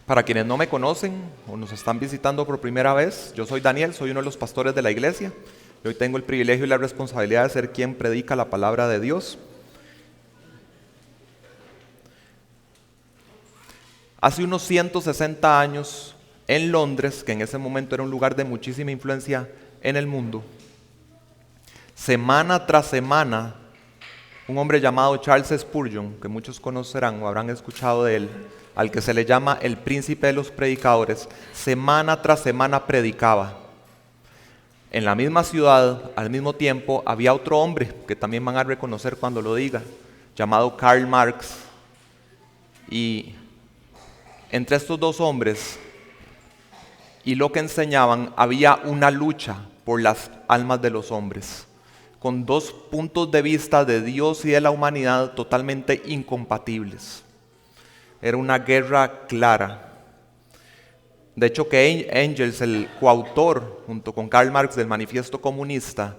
Para quienes no me conocen o nos están visitando por primera vez, yo soy Daniel, soy uno de los pastores de la iglesia. Y hoy tengo el privilegio y la responsabilidad de ser quien predica la palabra de Dios. Hace unos 160 años, en Londres, que en ese momento era un lugar de muchísima influencia en el mundo, semana tras semana, un hombre llamado Charles Spurgeon, que muchos conocerán o habrán escuchado de él, al que se le llama el príncipe de los predicadores, semana tras semana predicaba. En la misma ciudad, al mismo tiempo, había otro hombre, que también van a reconocer cuando lo diga, llamado Karl Marx. Y entre estos dos hombres y lo que enseñaban, había una lucha por las almas de los hombres, con dos puntos de vista de Dios y de la humanidad totalmente incompatibles. Era una guerra clara. De hecho, que Engels, el coautor, junto con Karl Marx, del Manifiesto Comunista,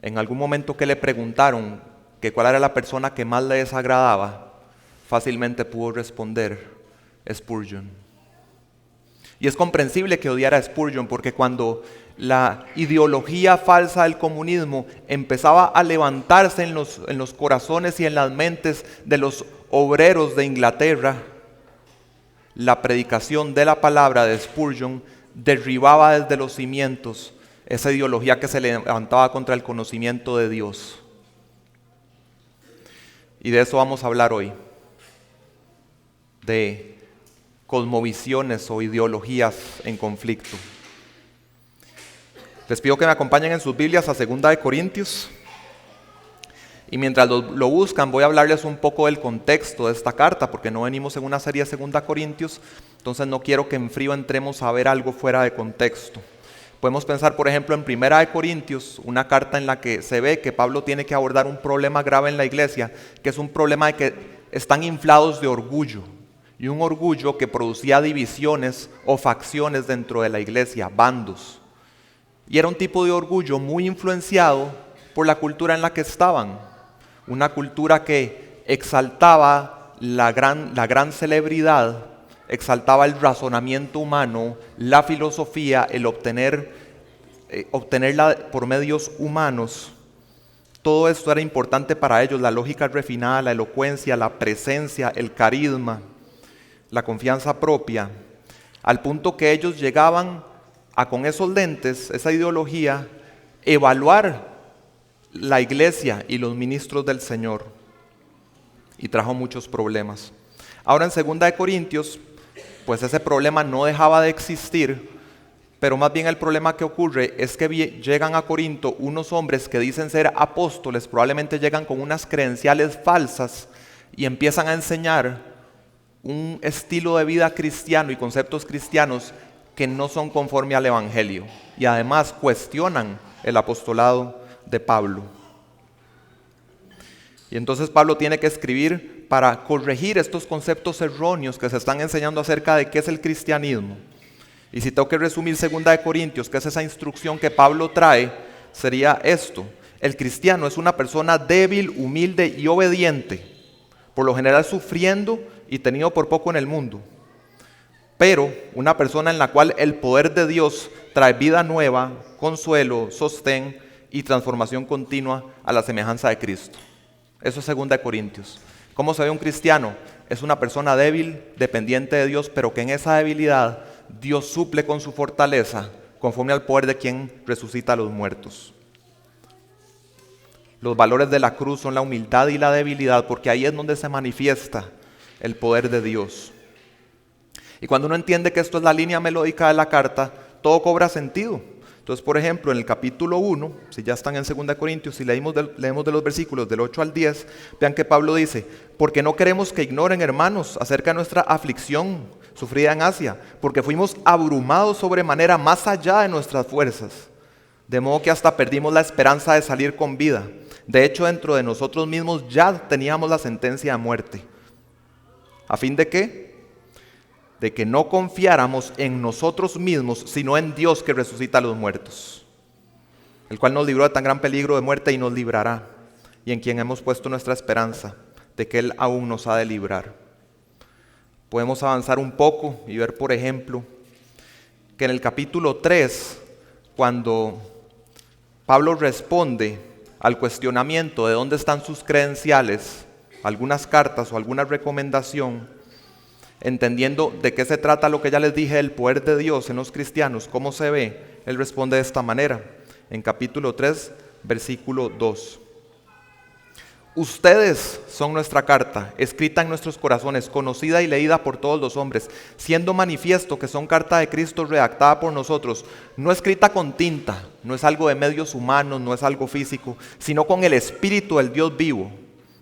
en algún momento que le preguntaron que cuál era la persona que más le desagradaba, fácilmente pudo responder: Spurgeon. Y es comprensible que odiara a Spurgeon, porque cuando la ideología falsa del comunismo empezaba a levantarse en los corazones y en las mentes de los obreros de Inglaterra, la predicación de la palabra de Spurgeon derribaba desde los cimientos esa ideología que se levantaba contra el conocimiento de Dios. Y de eso vamos a hablar hoy, de cosmovisiones o ideologías en conflicto. Les pido que me acompañen en sus Biblias a 2 Corintios. Y mientras lo buscan, voy a hablarles un poco del contexto de esta carta, porque no venimos en una serie de 2 Corintios, entonces no quiero que en frío entremos a ver algo fuera de contexto. Podemos pensar, por ejemplo, en 1 Corintios, una carta en la que se ve que Pablo tiene que abordar un problema grave en la iglesia, que es un problema de que están inflados de orgullo, y un orgullo que producía divisiones o facciones dentro de la iglesia, bandos. Y era un tipo de orgullo muy influenciado por la cultura en la que estaban. Una cultura que exaltaba la gran celebridad, exaltaba el razonamiento humano, la filosofía, el obtenerla por medios humanos. Todo esto era importante para ellos: la lógica refinada, la elocuencia, la presencia, el carisma, la confianza propia, al punto que ellos llegaban a, con esos lentes, esa ideología, evaluar la iglesia y los ministros del Señor, y trajo muchos problemas. Ahora en 2 Corintios, pues ese problema no dejaba de existir, pero más bien el problema que ocurre es que llegan a Corinto unos hombres que dicen ser apóstoles, probablemente llegan con unas credenciales falsas y empiezan a enseñar un estilo de vida cristiano y conceptos cristianos que no son conforme al evangelio, y además cuestionan el apostolado de Pablo. Y entonces Pablo tiene que escribir para corregir estos conceptos erróneos que se están enseñando acerca de qué es el cristianismo. Y si tengo que resumir 2 Corintios, que es esa instrucción que Pablo trae, sería esto: el cristiano es una persona débil, humilde y obediente, por lo general sufriendo y tenido por poco en el mundo, pero una persona en la cual el poder de Dios trae vida nueva, consuelo, sostén y transformación continua a la semejanza de Cristo. Eso es 2 Corintios. ¿Cómo se ve un cristiano? Es una persona débil, dependiente de Dios, pero que en esa debilidad Dios suple con su fortaleza, conforme al poder de quien resucita a los muertos. Los valores de la cruz son la humildad y la debilidad, porque ahí es donde se manifiesta el poder de Dios. Y cuando uno entiende que esto es la línea melódica de la carta, todo cobra sentido. Entonces, por ejemplo, en el capítulo 1, si ya están en 2 Corintios, si leemos de los versículos del 8 al 10, vean que Pablo dice: porque no queremos que ignoren, hermanos, acerca de nuestra aflicción sufrida en Asia, porque fuimos abrumados sobremanera más allá de nuestras fuerzas, de modo que hasta perdimos la esperanza de salir con vida. De hecho, dentro de nosotros mismos ya teníamos la sentencia de muerte. ¿A fin de qué? De que no confiáramos en nosotros mismos, sino en Dios que resucita a los muertos, el cual nos libró de tan gran peligro de muerte y nos librará. y en quien hemos puesto nuestra esperanza, de que Él aún nos ha de librar. Podemos avanzar un poco y ver, por ejemplo, que en el capítulo 3, cuando Pablo responde al cuestionamiento de dónde están sus credenciales, algunas cartas o alguna recomendación, entendiendo de qué se trata lo que ya les dije, el poder de Dios en los cristianos, cómo se ve, él responde de esta manera, en capítulo 3, versículo 2. Ustedes son nuestra carta, escrita en nuestros corazones, conocida y leída por todos los hombres, siendo manifiesto que son carta de Cristo redactada por nosotros, no escrita con tinta, no es algo de medios humanos, no es algo físico, sino con el Espíritu del Dios vivo,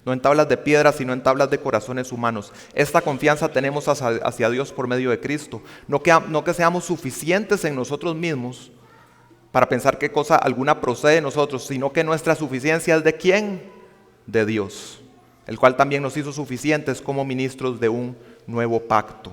no en tablas de piedra, sino en tablas de corazones humanos. Esta confianza tenemos hacia Dios por medio de Cristo, no que seamos suficientes en nosotros mismos para pensar qué cosa alguna procede de nosotros, sino que nuestra suficiencia es ¿de quién? De Dios, el cual también nos hizo suficientes como ministros de un nuevo pacto.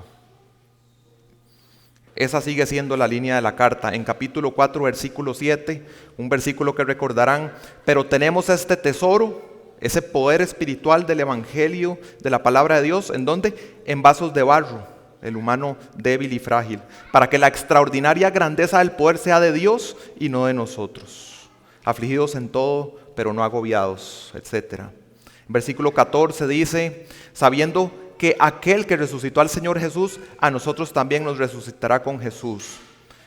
Esa sigue siendo la línea de la carta. En capítulo 4, versículo 7, un versículo que recordarán, pero tenemos este tesoro, ese poder espiritual del evangelio, de la palabra de Dios, ¿en dónde? En vasos de barro, el humano débil y frágil, para que la extraordinaria grandeza del poder sea de Dios y no de nosotros, afligidos en todo, pero no agobiados, etc. En versículo 14 dice, sabiendo que aquel que resucitó al Señor Jesús, a nosotros también nos resucitará con Jesús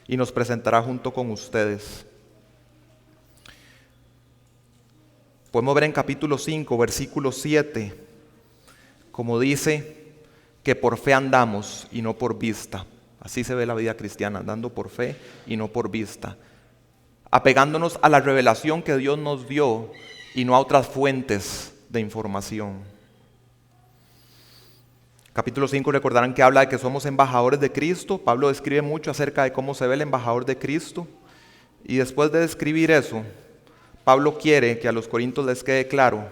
y nos presentará junto con ustedes. Podemos ver en capítulo 5, versículo 7, como dice, que por fe andamos y no por vista. Así se ve la vida cristiana, andando por fe y no por vista, apegándonos a la revelación que Dios nos dio y no a otras fuentes de información. Capítulo 5 recordarán que habla de que somos embajadores de Cristo. Pablo describe mucho acerca de cómo se ve el embajador de Cristo, y después de describir eso, Pablo quiere que a los corintios les quede claro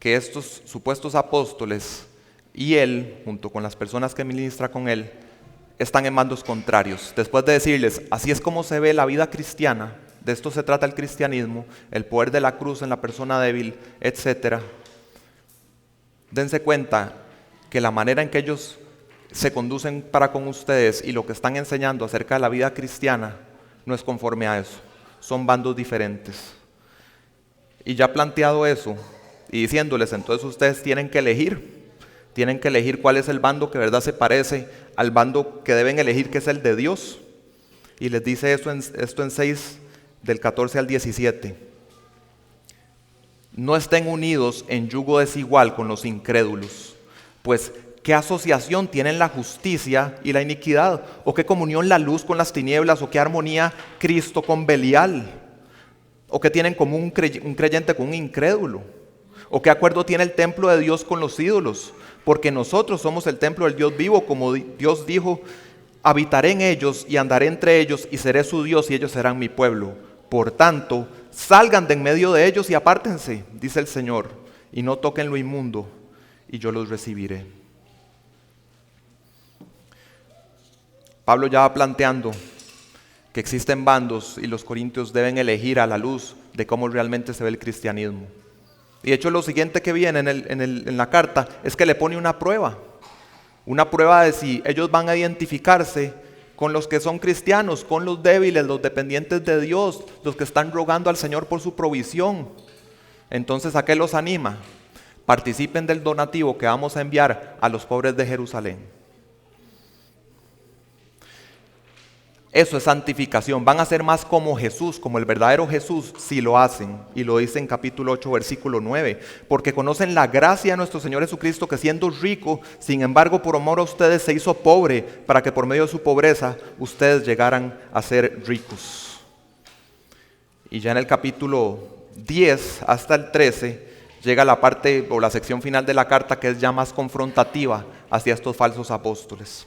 que estos supuestos apóstoles y él, junto con las personas que ministra con él, están en bandos contrarios. Después de decirles, así es como se ve la vida cristiana, de esto se trata el cristianismo, el poder de la cruz en la persona débil, etc. Dense cuenta que la manera en que ellos se conducen para con ustedes y lo que están enseñando acerca de la vida cristiana no es conforme a eso. Son bandos diferentes. Y ya planteado eso y diciéndoles, entonces ustedes tienen que elegir cuál es el bando que de verdad se parece al bando que deben elegir, que es el de Dios. Y les dice esto en 6, del 14 al 17. No estén unidos en yugo desigual con los incrédulos, pues ¿qué asociación tienen la justicia y la iniquidad? ¿O qué comunión la luz con las tinieblas? ¿O qué armonía Cristo con Belial? ¿O qué tienen común un creyente con un incrédulo? ¿O qué acuerdo tiene el templo de Dios con los ídolos? Porque nosotros somos el templo del Dios vivo, como Dios dijo, habitaré en ellos y andaré entre ellos y seré su Dios y ellos serán mi pueblo. Por tanto, salgan de en medio de ellos y apártense, dice el Señor, y no toquen lo inmundo, y yo los recibiré. Pablo ya va planteando que existen bandos y los corintios deben elegir a la luz de cómo realmente se ve el cristianismo. Y de hecho lo siguiente que viene en la carta es que le pone una prueba de si ellos van a identificarse con los que son cristianos, con los débiles, los dependientes de Dios, los que están rogando al Señor por su provisión. Entonces, ¿a qué los anima? Participen del donativo que vamos a enviar a los pobres de Jerusalén. Eso es santificación. Van a ser más como Jesús, como el verdadero Jesús, si lo hacen. Y lo dice en capítulo 8, versículo 9. Porque conocen la gracia de nuestro Señor Jesucristo, que siendo rico, sin embargo, por amor a ustedes se hizo pobre, para que por medio de su pobreza ustedes llegaran a ser ricos. Y ya en el capítulo 10 hasta el 13, llega la parte o la sección final de la carta que es ya más confrontativa hacia estos falsos apóstoles.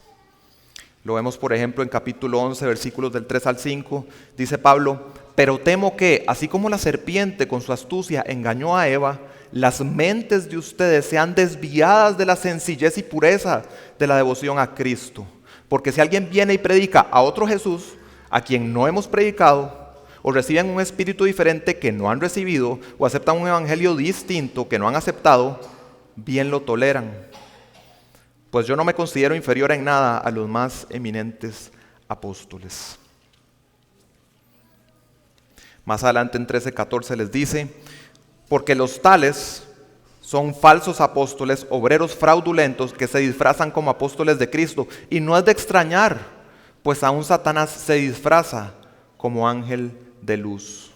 Lo vemos, por ejemplo, en capítulo 11, versículos del 3 al 5. Dice Pablo, pero temo que, así como la serpiente con su astucia engañó a Eva, las mentes de ustedes sean desviadas de la sencillez y pureza de la devoción a Cristo. Porque si alguien viene y predica a otro Jesús, a quien no hemos predicado, o reciben un espíritu diferente que no han recibido, o aceptan un evangelio distinto que no han aceptado, bien lo toleran. Pues yo no me considero inferior en nada a los más eminentes apóstoles. Más adelante en 13:14 les dice, porque los tales son falsos apóstoles, obreros fraudulentos que se disfrazan como apóstoles de Cristo. Y no es de extrañar, pues aún Satanás se disfraza como ángel de luz.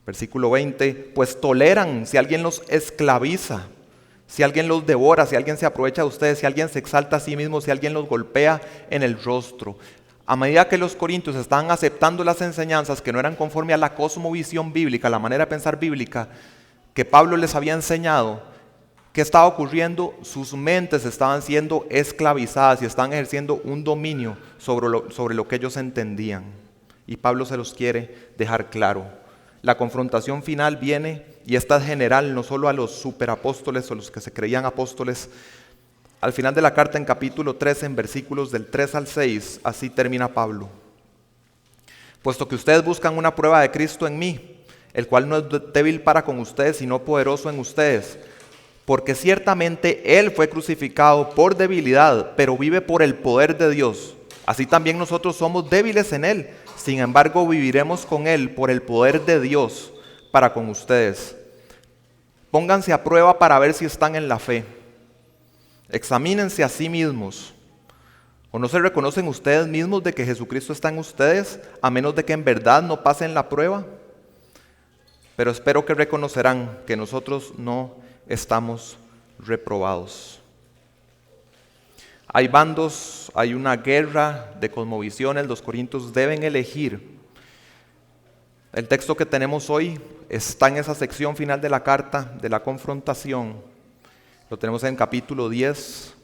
Versículo 20, pues toleran si alguien los esclaviza, si alguien los devora, si alguien se aprovecha de ustedes, si alguien se exalta a sí mismo, si alguien los golpea en el rostro. A medida que los corintios estaban aceptando las enseñanzas que no eran conforme a la cosmovisión bíblica, la manera de pensar bíblica que Pablo les había enseñado, ¿qué estaba ocurriendo? Sus mentes estaban siendo esclavizadas y estaban ejerciendo un dominio sobre lo que ellos entendían. Y Pablo se los quiere dejar claro. La confrontación final viene, y esta es general, no solo a los superapóstoles o los que se creían apóstoles. Al final de la carta, en capítulo 13, en versículos del 3 al 6, así termina Pablo. Puesto que ustedes buscan una prueba de Cristo en mí, el cual no es débil para con ustedes, sino poderoso en ustedes. Porque ciertamente Él fue crucificado por debilidad, pero vive por el poder de Dios. Así también nosotros somos débiles en Él, sin embargo viviremos con Él por el poder de Dios para con ustedes. Pónganse a prueba para ver si están en la fe. Examínense a sí mismos. ¿O no se reconocen ustedes mismos de que Jesucristo está en ustedes, a menos de que en verdad no pasen la prueba? Pero espero que reconocerán que nosotros no estamos reprobados. Hay bandos, hay una guerra de cosmovisiones, los corintios deben elegir. El texto que tenemos hoy está en esa sección final de la carta, de la confrontación. Lo tenemos en capítulo 10.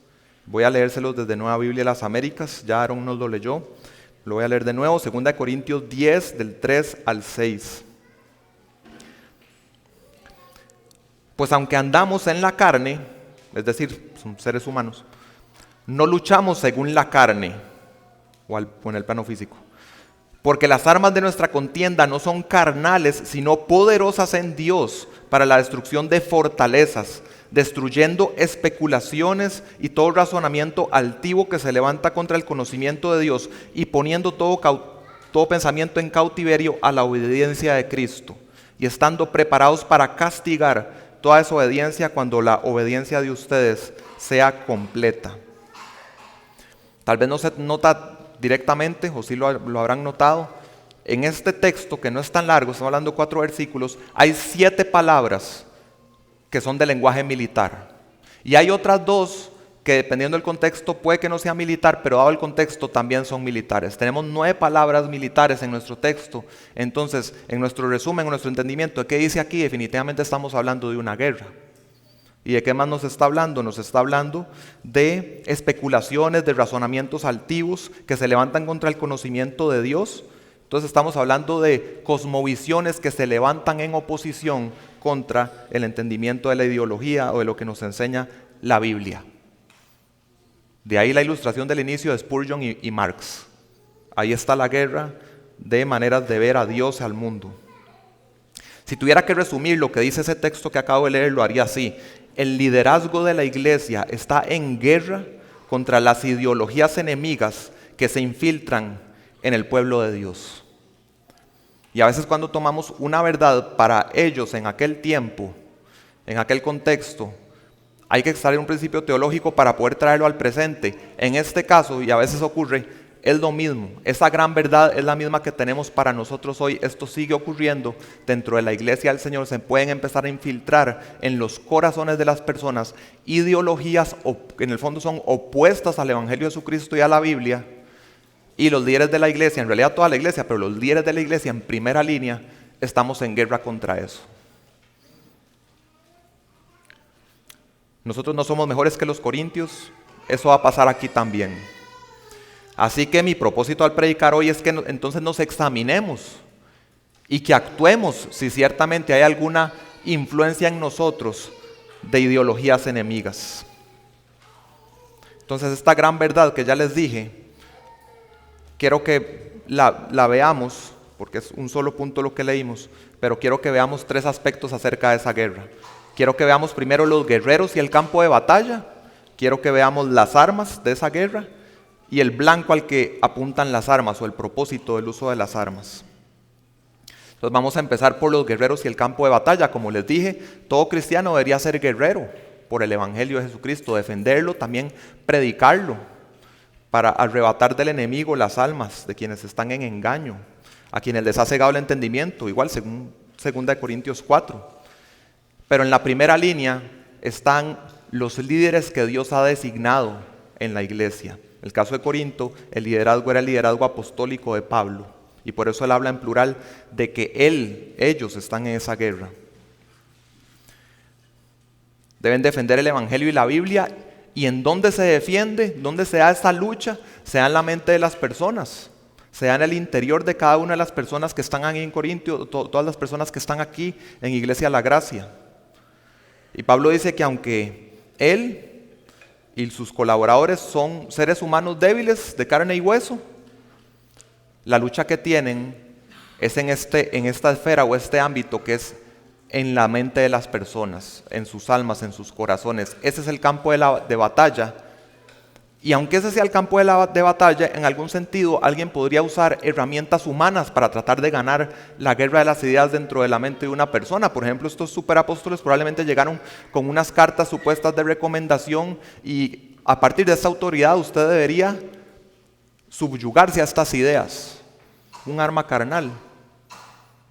Voy a leérselos desde Nueva Biblia de las Américas, ya Aaron nos lo leyó. Lo voy a leer de nuevo, 2 Corintios 10, del 3 al 6. Pues aunque andamos en la carne, es decir, son seres humanos, no luchamos según la carne o en el plano físico. Porque las armas de nuestra contienda no son carnales, sino poderosas en Dios para la destrucción de fortalezas, destruyendo especulaciones y todo razonamiento altivo que se levanta contra el conocimiento de Dios y poniendo todo pensamiento en cautiverio a la obediencia de Cristo y estando preparados para castigar toda desobediencia cuando la obediencia de ustedes sea completa. Tal vez no se nota directamente, o sí lo habrán notado, en este texto que no es tan largo, estamos hablando de 4 versículos, hay 7 palabras que son de lenguaje militar. Y hay otras 2 que dependiendo del contexto puede que no sea militar, pero dado el contexto también son militares. Tenemos 9 palabras militares en nuestro texto. Entonces, en nuestro resumen, en nuestro entendimiento de qué dice aquí, definitivamente estamos hablando de una guerra. ¿Y de qué más nos está hablando? Nos está hablando de especulaciones, de razonamientos altivos que se levantan contra el conocimiento de Dios. Entonces estamos hablando de cosmovisiones que se levantan en oposición contra el entendimiento de la ideología o de lo que nos enseña la Biblia. De ahí la ilustración del inicio de Spurgeon y Marx. Ahí está la guerra de maneras de ver a Dios y al mundo. Si tuviera que resumir lo que dice ese texto que acabo de leer, lo haría así. El liderazgo de la iglesia está en guerra contra las ideologías enemigas que se infiltran en el pueblo de Dios. Y a veces cuando tomamos una verdad para ellos en aquel tiempo, en aquel contexto, hay que extraer un principio teológico para poder traerlo al presente. En este caso, y a veces ocurre, es lo mismo. Esa gran verdad es la misma que tenemos para nosotros hoy. Esto sigue ocurriendo dentro de la iglesia del Señor. Se pueden empezar a infiltrar en los corazones de las personas ideologías que en el fondo son opuestas al Evangelio de Jesucristo y a la Biblia. Y los líderes de la iglesia, en realidad toda la iglesia, pero los líderes de la iglesia en primera línea, estamos en guerra contra eso. Nosotros no somos mejores que los corintios, eso va a pasar aquí también. Así que mi propósito al predicar hoy es que entonces nos examinemos y que actuemos si ciertamente hay alguna influencia en nosotros de ideologías enemigas. Entonces esta gran verdad que ya les dije, quiero que la veamos, porque es un solo punto lo que leímos, pero quiero que veamos 3 aspectos acerca de esa guerra. Quiero que veamos primero los guerreros y el campo de batalla, quiero que veamos las armas de esa guerra y el blanco al que apuntan las armas o el propósito del uso de las armas. Entonces vamos a empezar por los guerreros y el campo de batalla. Como les dije, todo cristiano debería ser guerrero por el Evangelio de Jesucristo, defenderlo, también predicarlo, para arrebatar del enemigo las almas de quienes están en engaño, a quienes les ha cegado el entendimiento, igual según 2 Corintios 4. Pero en la primera línea están los líderes que Dios ha designado en la iglesia. En el caso de Corinto, el liderazgo era el liderazgo apostólico de Pablo, y por eso él habla en plural de que ellos están en esa guerra. Deben defender el Evangelio y la Biblia. ¿Y en dónde se defiende? ¿Dónde se da esta lucha? Se da en la mente de las personas, se da en el interior de cada una de las personas que están aquí en Corintio, todas las personas que están aquí en Iglesia La Gracia. Y Pablo dice que aunque él y sus colaboradores son seres humanos débiles de carne y hueso, la lucha que tienen es en esta esfera o este ámbito que es en la mente de las personas, en sus almas, en sus corazones. Ese es el campo de batalla. Y aunque ese sea el campo de batalla, en algún sentido alguien podría usar herramientas humanas para tratar de ganar la guerra de las ideas dentro de la mente de una persona. Por ejemplo, estos superapóstoles probablemente llegaron con unas cartas supuestas de recomendación y a partir de esa autoridad usted debería subyugarse a estas ideas. Un arma carnal.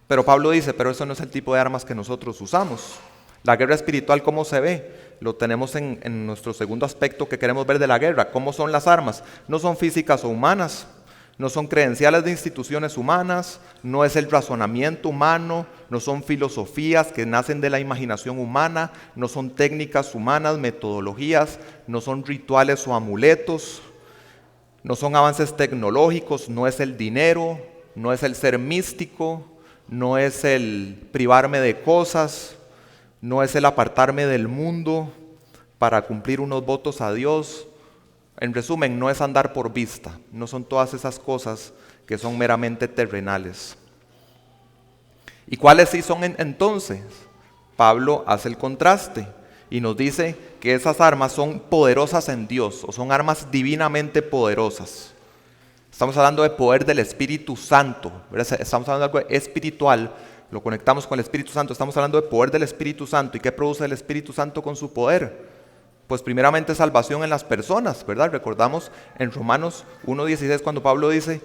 Pero Pablo dice, pero eso no es el tipo de armas que nosotros usamos. La guerra espiritual, ¿cómo se ve? Lo tenemos en nuestro segundo aspecto que queremos ver de la guerra. ¿Cómo son las armas? No son físicas o humanas, no son credenciales de instituciones humanas, no es el razonamiento humano, no son filosofías que nacen de la imaginación humana, no son técnicas humanas, metodologías, no son rituales o amuletos, no son avances tecnológicos, no es el dinero, no es el ser místico, no es el privarme de cosas, no es el apartarme del mundo para cumplir unos votos a Dios. En resumen, no es andar por vista, no son todas esas cosas que son meramente terrenales. ¿Y cuáles sí son entonces? Pablo hace el contraste y nos dice que esas armas son poderosas en Dios o son armas divinamente poderosas. Estamos hablando de poder del Espíritu Santo, ¿verdad? Estamos hablando de algo espiritual, lo conectamos con el Espíritu Santo, estamos hablando de poder del Espíritu Santo. ¿Y qué produce el Espíritu Santo con su poder? Pues primeramente salvación en las personas, ¿verdad? Recordamos en Romanos 1:16 cuando Pablo dice,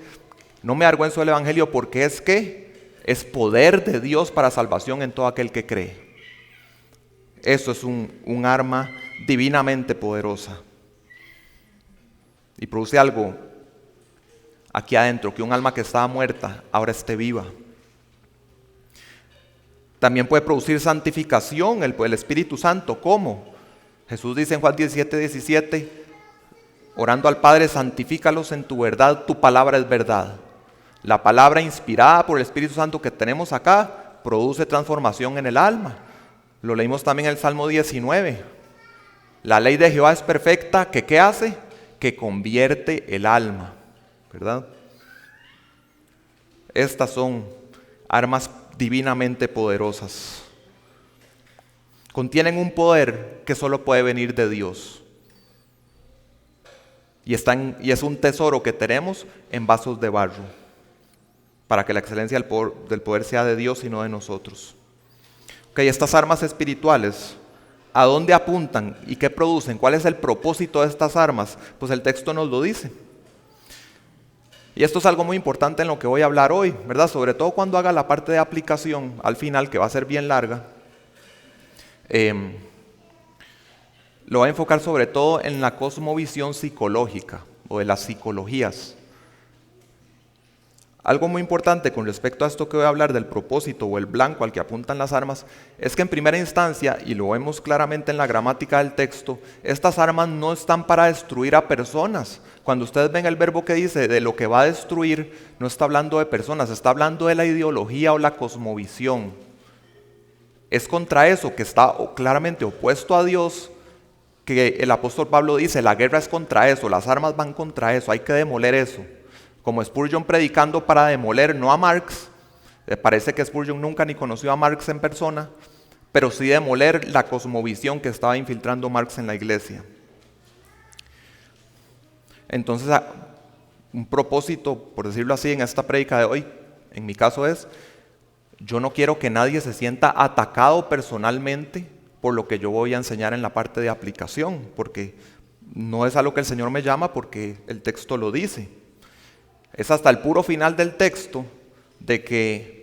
no me avergüenzo del Evangelio porque es poder de Dios para salvación en todo aquel que cree. Eso es un arma divinamente poderosa y produce algo aquí adentro, que un alma que estaba muerta ahora esté viva. También puede producir santificación el Espíritu Santo. ¿Cómo? Jesús dice en Juan 17:17, orando al Padre, santifícalos en tu verdad, tu palabra es verdad. La palabra inspirada por el Espíritu Santo que tenemos acá produce transformación en el alma. Lo leímos también en el Salmo 19. La ley de Jehová es perfecta, que ¿qué hace? Que convierte el alma. ¿Verdad? Estas son armas divinamente poderosas. Contienen un poder que solo puede venir de Dios. Y es un tesoro que tenemos en vasos de barro, para que la excelencia del poder sea de Dios y no de nosotros. Ok, estas armas espirituales, ¿a dónde apuntan y qué producen? ¿Cuál es el propósito de estas armas? Pues el texto nos lo dice. Y esto es algo muy importante en lo que voy a hablar hoy, ¿verdad? Sobre todo cuando haga la parte de aplicación al final, que va a ser bien larga. Lo voy a enfocar sobre todo en la cosmovisión psicológica o de las psicologías. Algo muy importante con respecto a esto que voy a hablar del propósito o el blanco al que apuntan las armas, es que en primera instancia, y lo vemos claramente en la gramática del texto, estas armas no están para destruir a personas. Cuando ustedes ven el verbo que dice de lo que va a destruir, no está hablando de personas, está hablando de la ideología o la cosmovisión. Es contra eso que está claramente opuesto a Dios, que el apóstol Pablo dice, la guerra es contra eso, las armas van contra eso, hay que demoler eso. Como Spurgeon predicando para demoler no a Marx, Parece que Spurgeon nunca ni conoció a Marx en persona, pero sí demoler la cosmovisión que estaba infiltrando Marx en la iglesia. Entonces, un propósito, por decirlo así, en esta prédica de hoy, en mi caso es, yo no quiero que nadie se sienta atacado personalmente por lo que yo voy a enseñar en la parte de aplicación, porque no es a lo que el Señor me llama, porque el texto lo dice. Es hasta el puro final del texto de que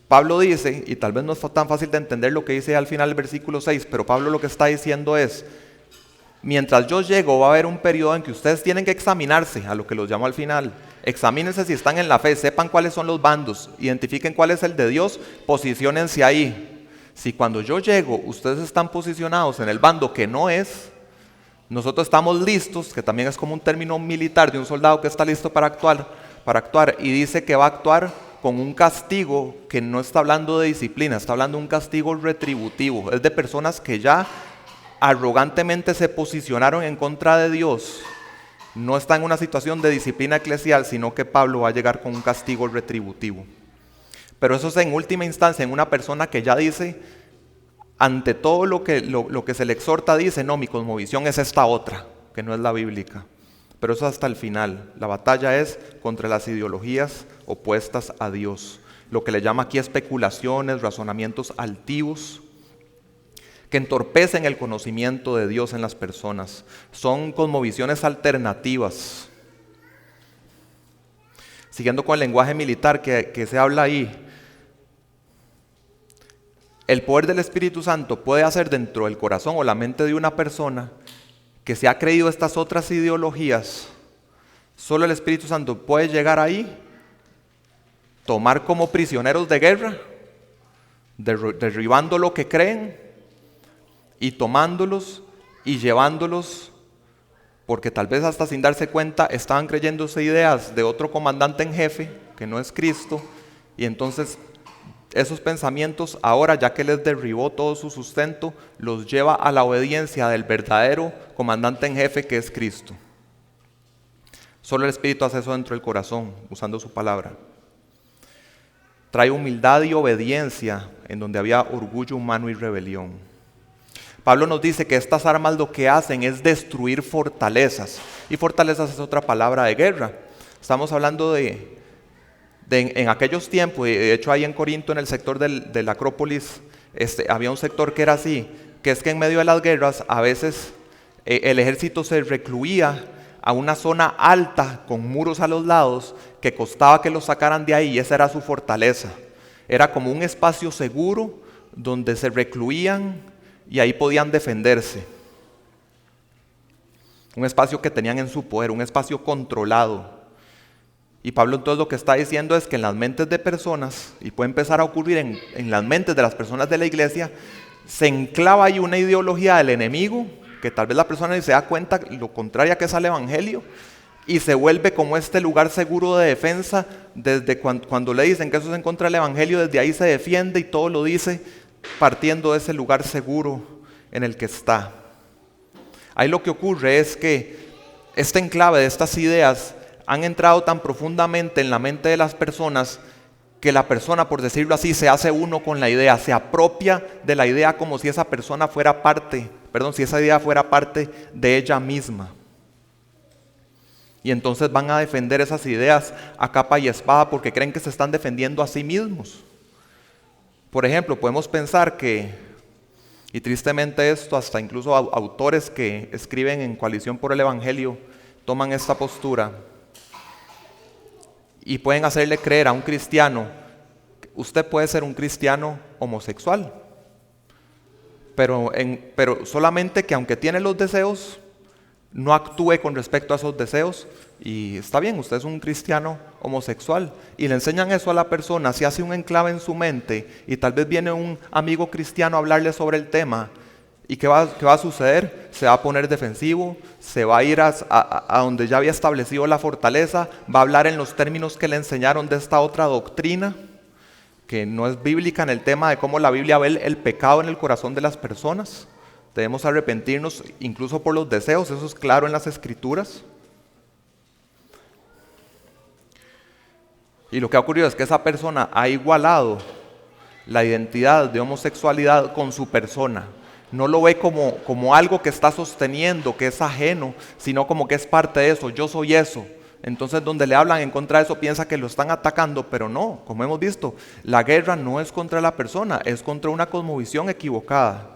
Pablo dice, y tal vez no es tan fácil de entender lo que dice al final del versículo 6, pero Pablo lo que está diciendo es, mientras yo llego va a haber un periodo en que ustedes tienen que examinarse, a lo que los llamo al final. Examínense si están en la fe, sepan cuáles son los bandos, identifiquen cuál es el de Dios, posiciónense ahí. Si cuando yo llego ustedes están posicionados en el bando que no es, nosotros estamos listos, que también es como un término militar de un soldado que está listo para actuar, y dice que va a actuar con un castigo que no está hablando de disciplina, está hablando de un castigo retributivo. Es de personas que ya arrogantemente se posicionaron en contra de Dios. No está en una situación de disciplina eclesial, sino que Pablo va a llegar con un castigo retributivo. Pero eso es en última instancia en una persona que ya dice, ante todo lo que se le exhorta, dice, no, mi cosmovisión es esta otra, que no es la bíblica. Pero eso hasta el final. La batalla es contra las ideologías opuestas a Dios. Lo que le llama aquí especulaciones, razonamientos altivos, que entorpecen el conocimiento de Dios en las personas. Son cosmovisiones alternativas. Siguiendo con el lenguaje militar que se habla ahí, el poder del Espíritu Santo puede hacer dentro del corazón o la mente de una persona que se ha creído estas otras ideologías. Solo el Espíritu Santo puede llegar ahí, tomar como prisioneros de guerra, derribando lo que creen y tomándolos y llevándolos, porque tal vez hasta sin darse cuenta estaban creyéndose ideas de otro comandante en jefe, que no es Cristo, y entonces esos pensamientos ahora, ya que les derribó todo su sustento, los lleva a la obediencia del verdadero comandante en jefe, que es Cristo. Solo el Espíritu hace eso dentro del corazón, usando su palabra. Trae humildad y obediencia en donde había orgullo humano y rebelión. Pablo nos dice que estas armas lo que hacen es destruir fortalezas. Y fortalezas es otra palabra de guerra. Estamos hablando en aquellos tiempos, y de hecho ahí en Corinto, en el sector de la Acrópolis, había un sector que era así, que es que en medio de las guerras a veces el ejército se recluía a una zona alta con muros a los lados que costaba que los sacaran de ahí, y esa era su fortaleza. Era como un espacio seguro donde se recluían y ahí podían defenderse. Un espacio que tenían en su poder, un espacio controlado. Y Pablo entonces lo que está diciendo es que en las mentes de personas, y puede empezar a ocurrir en las mentes de las personas de la iglesia, se enclava ahí una ideología del enemigo, que tal vez la persona ni se da cuenta lo contraria que es al evangelio, y se vuelve como este lugar seguro de defensa. Desde cuando le dicen que eso es en contra del evangelio, desde ahí se defiende y todo lo dice partiendo de ese lugar seguro en el que está. Ahí lo que ocurre es que este enclave de estas ideas han entrado tan profundamente en la mente de las personas que la persona, por decirlo así, se hace uno con la idea, se apropia de la idea como si esa persona fuera parte, si esa idea fuera parte de ella misma. Y entonces van a defender esas ideas a capa y espada porque creen que se están defendiendo a sí mismos. Por ejemplo, podemos pensar que, y tristemente esto, hasta incluso autores que escriben en Coalición por el Evangelio toman esta postura y pueden hacerle creer a un cristiano, usted puede ser un cristiano homosexual, pero solamente que aunque tiene los deseos, no actúe con respecto a esos deseos, y está bien, usted es un cristiano homosexual, y le enseñan eso a la persona, se hace un enclave en su mente, y tal vez viene un amigo cristiano a hablarle sobre el tema, y ¿qué va a suceder? Se va a poner defensivo, se va a ir a donde ya había establecido la fortaleza, va a hablar en los términos que le enseñaron de esta otra doctrina, que no es bíblica, en el tema de cómo la Biblia ve el pecado en el corazón de las personas. Debemos arrepentirnos incluso por los deseos, eso es claro en las Escrituras. Y lo que ha ocurrido es que esa persona ha igualado la identidad de homosexualidad con su persona. No lo ve como algo que está sosteniendo, que es ajeno, sino como que es parte de eso. Yo soy eso. Entonces donde le hablan en contra de eso piensa que lo están atacando, pero no, como hemos visto, la guerra no es contra la persona, es contra una cosmovisión equivocada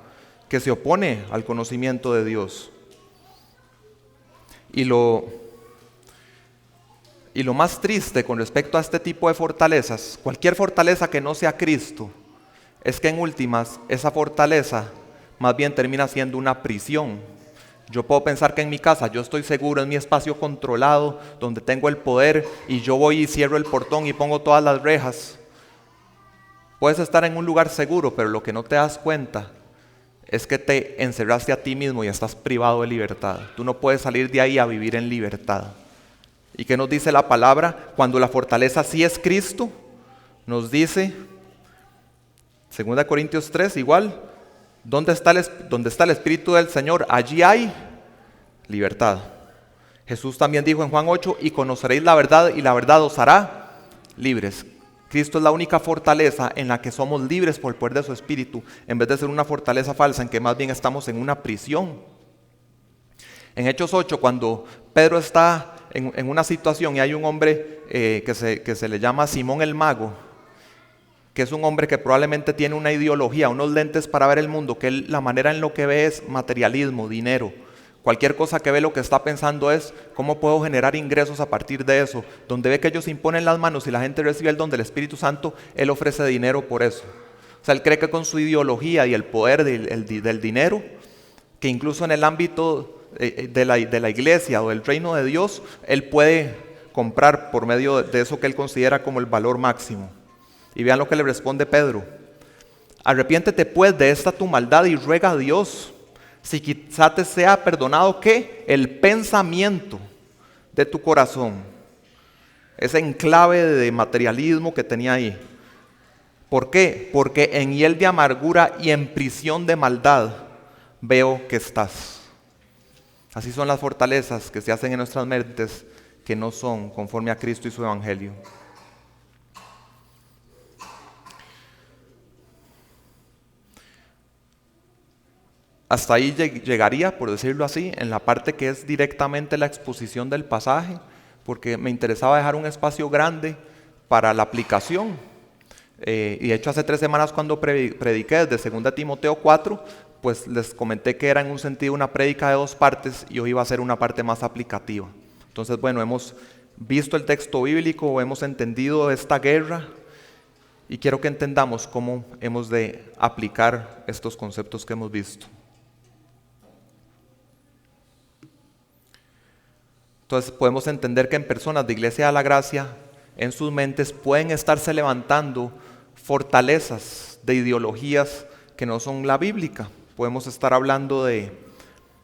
que se opone al conocimiento de Dios. Y lo más triste con respecto a este tipo de fortalezas, cualquier fortaleza que no sea Cristo, es que en últimas esa fortaleza más bien termina siendo una prisión. Yo puedo pensar que en mi casa yo estoy seguro, en mi espacio controlado, donde tengo el poder, y yo voy y cierro el portón y pongo todas las rejas. Puedes estar en un lugar seguro, pero lo que no te das cuenta es que te encerraste a ti mismo y estás privado de libertad. Tú no puedes salir de ahí a vivir en libertad. ¿Y qué nos dice la palabra? Cuando la fortaleza sí es Cristo, nos dice, 2 Corintios 3, igual, ¿dónde está el Espíritu del Señor? Allí hay libertad. Jesús también dijo en Juan 8, y conoceréis la verdad, y la verdad os hará libres. Cristo es la única fortaleza en la que somos libres por el poder de su Espíritu, en vez de ser una fortaleza falsa en que más bien estamos en una prisión. En Hechos 8, cuando Pedro está en una situación y hay un hombre que se le llama Simón el Mago, que es un hombre que probablemente tiene una ideología, unos lentes para ver el mundo, que la manera en lo que ve es materialismo, dinero. Cualquier cosa que ve, lo que está pensando es cómo puedo generar ingresos a partir de eso. Donde ve que ellos imponen las manos y la gente recibe el don del Espíritu Santo, él ofrece dinero por eso. O sea, él cree que con su ideología y el poder del dinero, que incluso en el ámbito de la iglesia o del reino de Dios, él puede comprar por medio de eso que él considera como el valor máximo. Y vean lo que le responde Pedro. Arrepiéntete pues de esta tu maldad y ruega a Dios, si quizá te sea perdonado, ¿qué? El pensamiento de tu corazón. Ese enclave de materialismo que tenía ahí. ¿Por qué? Porque en hiel de amargura y en prisión de maldad veo que estás. Así son las fortalezas que se hacen en nuestras mentes, que no son conforme a Cristo y su Evangelio. Hasta ahí llegaría, por decirlo así, en la parte que es directamente la exposición del pasaje, porque me interesaba dejar un espacio grande para la aplicación. Y de hecho hace 3 semanas cuando prediqué desde 2 Timoteo 4, pues les comenté que era en un sentido una prédica de 2 partes y hoy iba a ser una parte más aplicativa. Entonces, bueno, hemos visto el texto bíblico, hemos entendido esta guerra y quiero que entendamos cómo hemos de aplicar estos conceptos que hemos visto. Entonces podemos entender que en personas de Iglesia de la Gracia, en sus mentes pueden estarse levantando fortalezas de ideologías que no son la bíblica. Podemos estar hablando de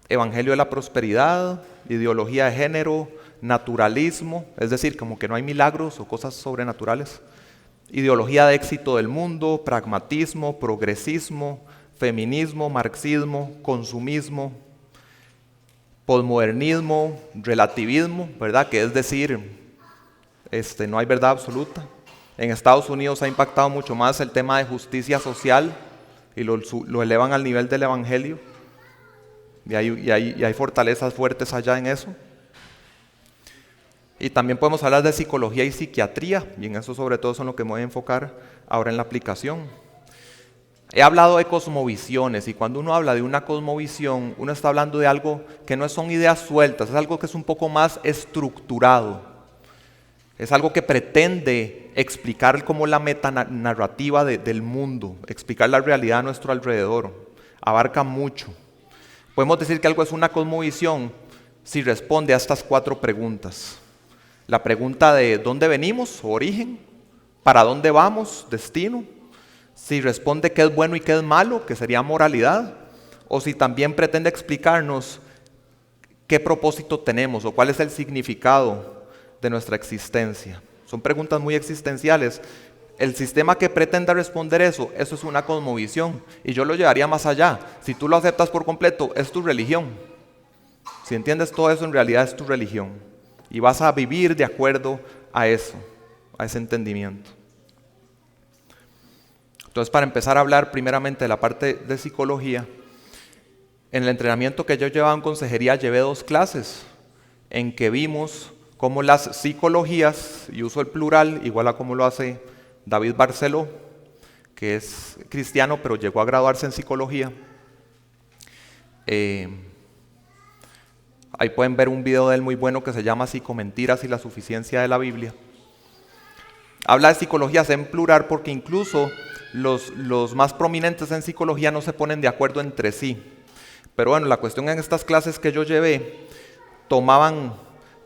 evangelio de la prosperidad, ideología de género, naturalismo, es decir, como que no hay milagros o cosas sobrenaturales, ideología de éxito del mundo, pragmatismo, progresismo, feminismo, marxismo, consumismo, posmodernismo, relativismo, ¿verdad? Que es decir, no hay verdad absoluta. En Estados Unidos ha impactado mucho más el tema de justicia social y lo elevan al nivel del evangelio. Y hay fortalezas fuertes allá en eso. Y también podemos hablar de psicología y psiquiatría, y en eso sobre todo son lo que me voy a enfocar ahora en la aplicación. He hablado de cosmovisiones, y cuando uno habla de una cosmovisión, uno está hablando de algo que no son ideas sueltas, es algo que es un poco más estructurado. Es algo que pretende explicar como la metanarrativa del mundo, explicar la realidad a nuestro alrededor. Abarca mucho. Podemos decir que algo es una cosmovisión si responde a estas 4 preguntas. La pregunta de ¿dónde venimos? Origen. ¿Para dónde vamos? Destino. Si responde qué es bueno y qué es malo, que sería moralidad, o si también pretende explicarnos qué propósito tenemos o cuál es el significado de nuestra existencia. Son preguntas muy existenciales. El sistema que pretenda responder eso es una cosmovisión, y yo lo llevaría más allá. Si tú lo aceptas por completo, es tu religión. Si entiendes todo eso, en realidad es tu religión, y vas a vivir de acuerdo a eso. a ese entendimiento. Entonces, para empezar a hablar primeramente de la parte de psicología, en el entrenamiento que yo llevaba en consejería llevé 2 clases en que vimos cómo las psicologías, y uso el plural, igual a como lo hace David Barceló, que es cristiano pero llegó a graduarse en psicología. Ahí pueden ver un video de él muy bueno que se llama Psicomentiras y la suficiencia de la Biblia. Habla de psicologías en plural porque incluso los más prominentes en psicología no se ponen de acuerdo entre sí. Pero bueno, la cuestión en estas clases que yo llevé, tomaban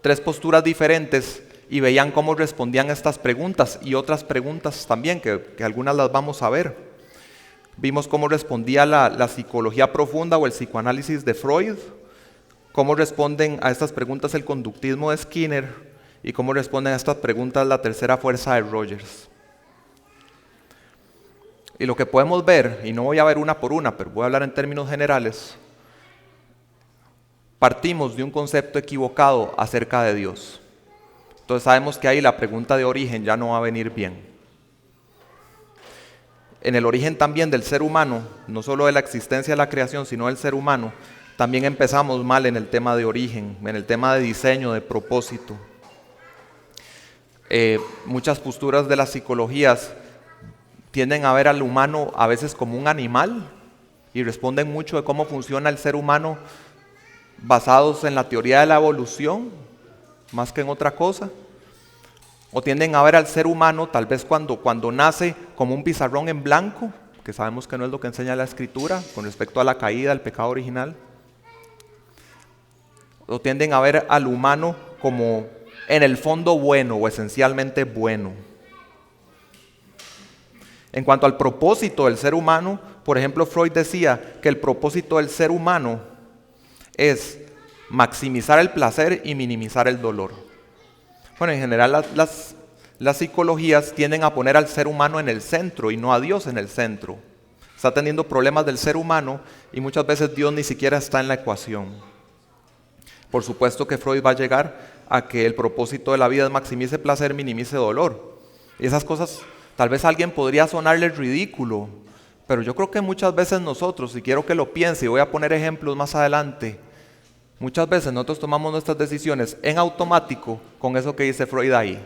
3 posturas diferentes y veían cómo respondían estas preguntas y otras preguntas también, que algunas las vamos a ver. Vimos cómo respondía la psicología profunda o el psicoanálisis de Freud, cómo responden a estas preguntas el conductismo de Skinner y cómo responden a estas preguntas la tercera fuerza de Rogers. Y lo que podemos ver, y no voy a ver una por una, pero voy a hablar en términos generales, partimos de un concepto equivocado acerca de Dios. Entonces sabemos que ahí la pregunta de origen ya no va a venir bien. En el origen también del ser humano, no solo de la existencia de la creación, sino del ser humano, también empezamos mal en el tema de origen, en el tema de diseño, de propósito. Muchas posturas de las psicologías tienden a ver al humano a veces como un animal y responden mucho de cómo funciona el ser humano basados en la teoría de la evolución, más que en otra cosa. O tienden a ver al ser humano tal vez cuando nace como un pizarrón en blanco, que sabemos que no es lo que enseña la Escritura con respecto a la caída, al pecado original. O tienden a ver al humano como en el fondo bueno o esencialmente bueno. En cuanto al propósito del ser humano, por ejemplo, Freud decía que el propósito del ser humano es maximizar el placer y minimizar el dolor. Bueno, en general las psicologías tienden a poner al ser humano en el centro y no a Dios en el centro. Está teniendo problemas del ser humano y muchas veces Dios ni siquiera está en la ecuación. Por supuesto que Freud va a llegar a que el propósito de la vida es maximice placer, minimice dolor. Y esas cosas tal vez a alguien podría sonarle ridículo, pero yo creo que muchas veces nosotros, y quiero que lo piense, y voy a poner ejemplos más adelante, muchas veces nosotros tomamos nuestras decisiones en automático con eso que dice Freud ahí.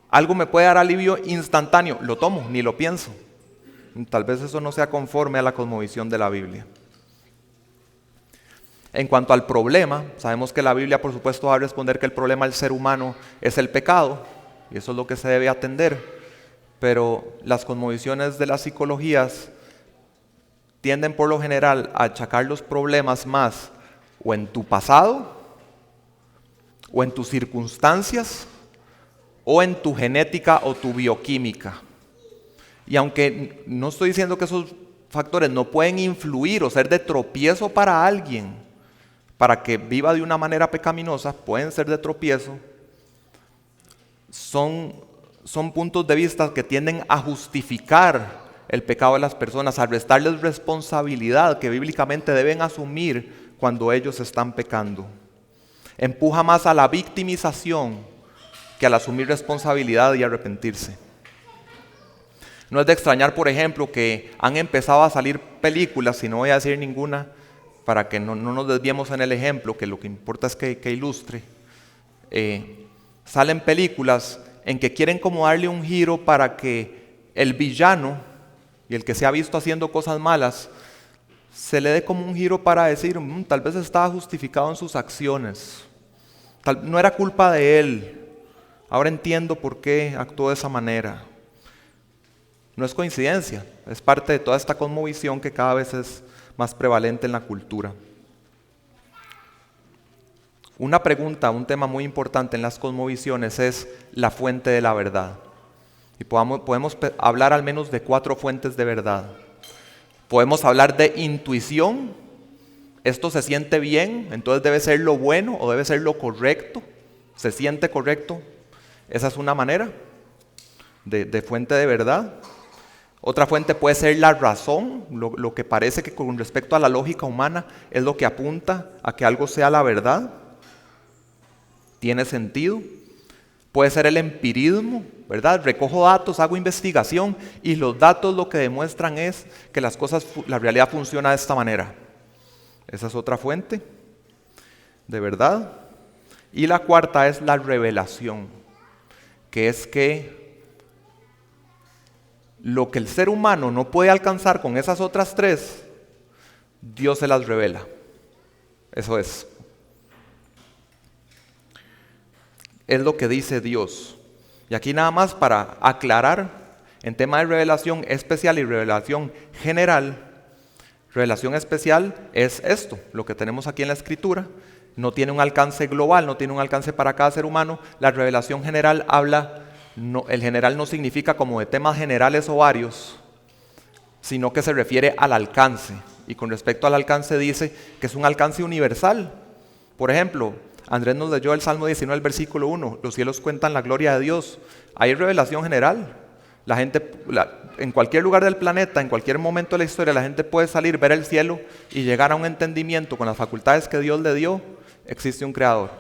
Algo me puede dar alivio instantáneo, lo tomo, ni lo pienso. Tal vez eso no sea conforme a la cosmovisión de la Biblia. En cuanto al problema, sabemos que la Biblia por supuesto va a responder que el problema del ser humano es el pecado, y eso es lo que se debe atender. Pero las cosmovisiones de las psicologías tienden por lo general a achacar los problemas más o en tu pasado, o en tus circunstancias, o en tu genética o tu bioquímica. Y aunque no estoy diciendo que esos factores no pueden influir o ser de tropiezo para alguien, para que viva de una manera pecaminosa, pueden ser de tropiezo, son puntos de vista que tienden a justificar el pecado de las personas, a restarles responsabilidad que bíblicamente deben asumir cuando ellos están pecando. Empuja más a la victimización que al asumir responsabilidad y arrepentirse. No es de extrañar, por ejemplo, que han empezado a salir películas, y no voy a decir ninguna para que no nos desviemos en el ejemplo, que lo que importa es que ilustre. Salen películas en que quieren como darle un giro para que el villano y el que se ha visto haciendo cosas malas se le dé como un giro para decir, tal vez estaba justificado en sus acciones, no era culpa de él, ahora entiendo por qué actuó de esa manera. No es coincidencia, es parte de toda esta cosmovisión que cada vez es más prevalente en la cultura. Una pregunta, un tema muy importante en las cosmovisiones es la fuente de la verdad. Y podemos hablar al menos de 4 fuentes de verdad. Podemos hablar de intuición. Esto se siente bien, entonces debe ser lo bueno o debe ser lo correcto. ¿Se siente correcto? Esa es una manera de fuente de verdad. Otra fuente puede ser la razón, lo que parece que con respecto a la lógica humana es lo que apunta a que algo sea la verdad. Tiene sentido. Puede ser el empirismo, ¿verdad? Recojo datos, hago investigación y los datos lo que demuestran es que la realidad funciona de esta manera. Esa es otra fuente de verdad. Y la cuarta es la revelación, que es que lo que el ser humano no puede alcanzar con esas otras tres, Dios se las revela. Eso es. Es lo que dice Dios. Y aquí nada más para aclarar, en tema de revelación especial y revelación general, revelación especial es esto, lo que tenemos aquí en la Escritura. No tiene un alcance global, no tiene un alcance para cada ser humano. La revelación general el general no significa como de temas generales o varios, sino que se refiere al alcance. Y con respecto al alcance dice que es un alcance universal. Por ejemplo, Andrés nos leyó el Salmo 19, el versículo 1. Los cielos cuentan la gloria de Dios. Hay revelación general. La gente, en cualquier lugar del planeta, en cualquier momento de la historia, la gente puede salir, ver el cielo y llegar a un entendimiento con las facultades que Dios le dio. Existe un creador.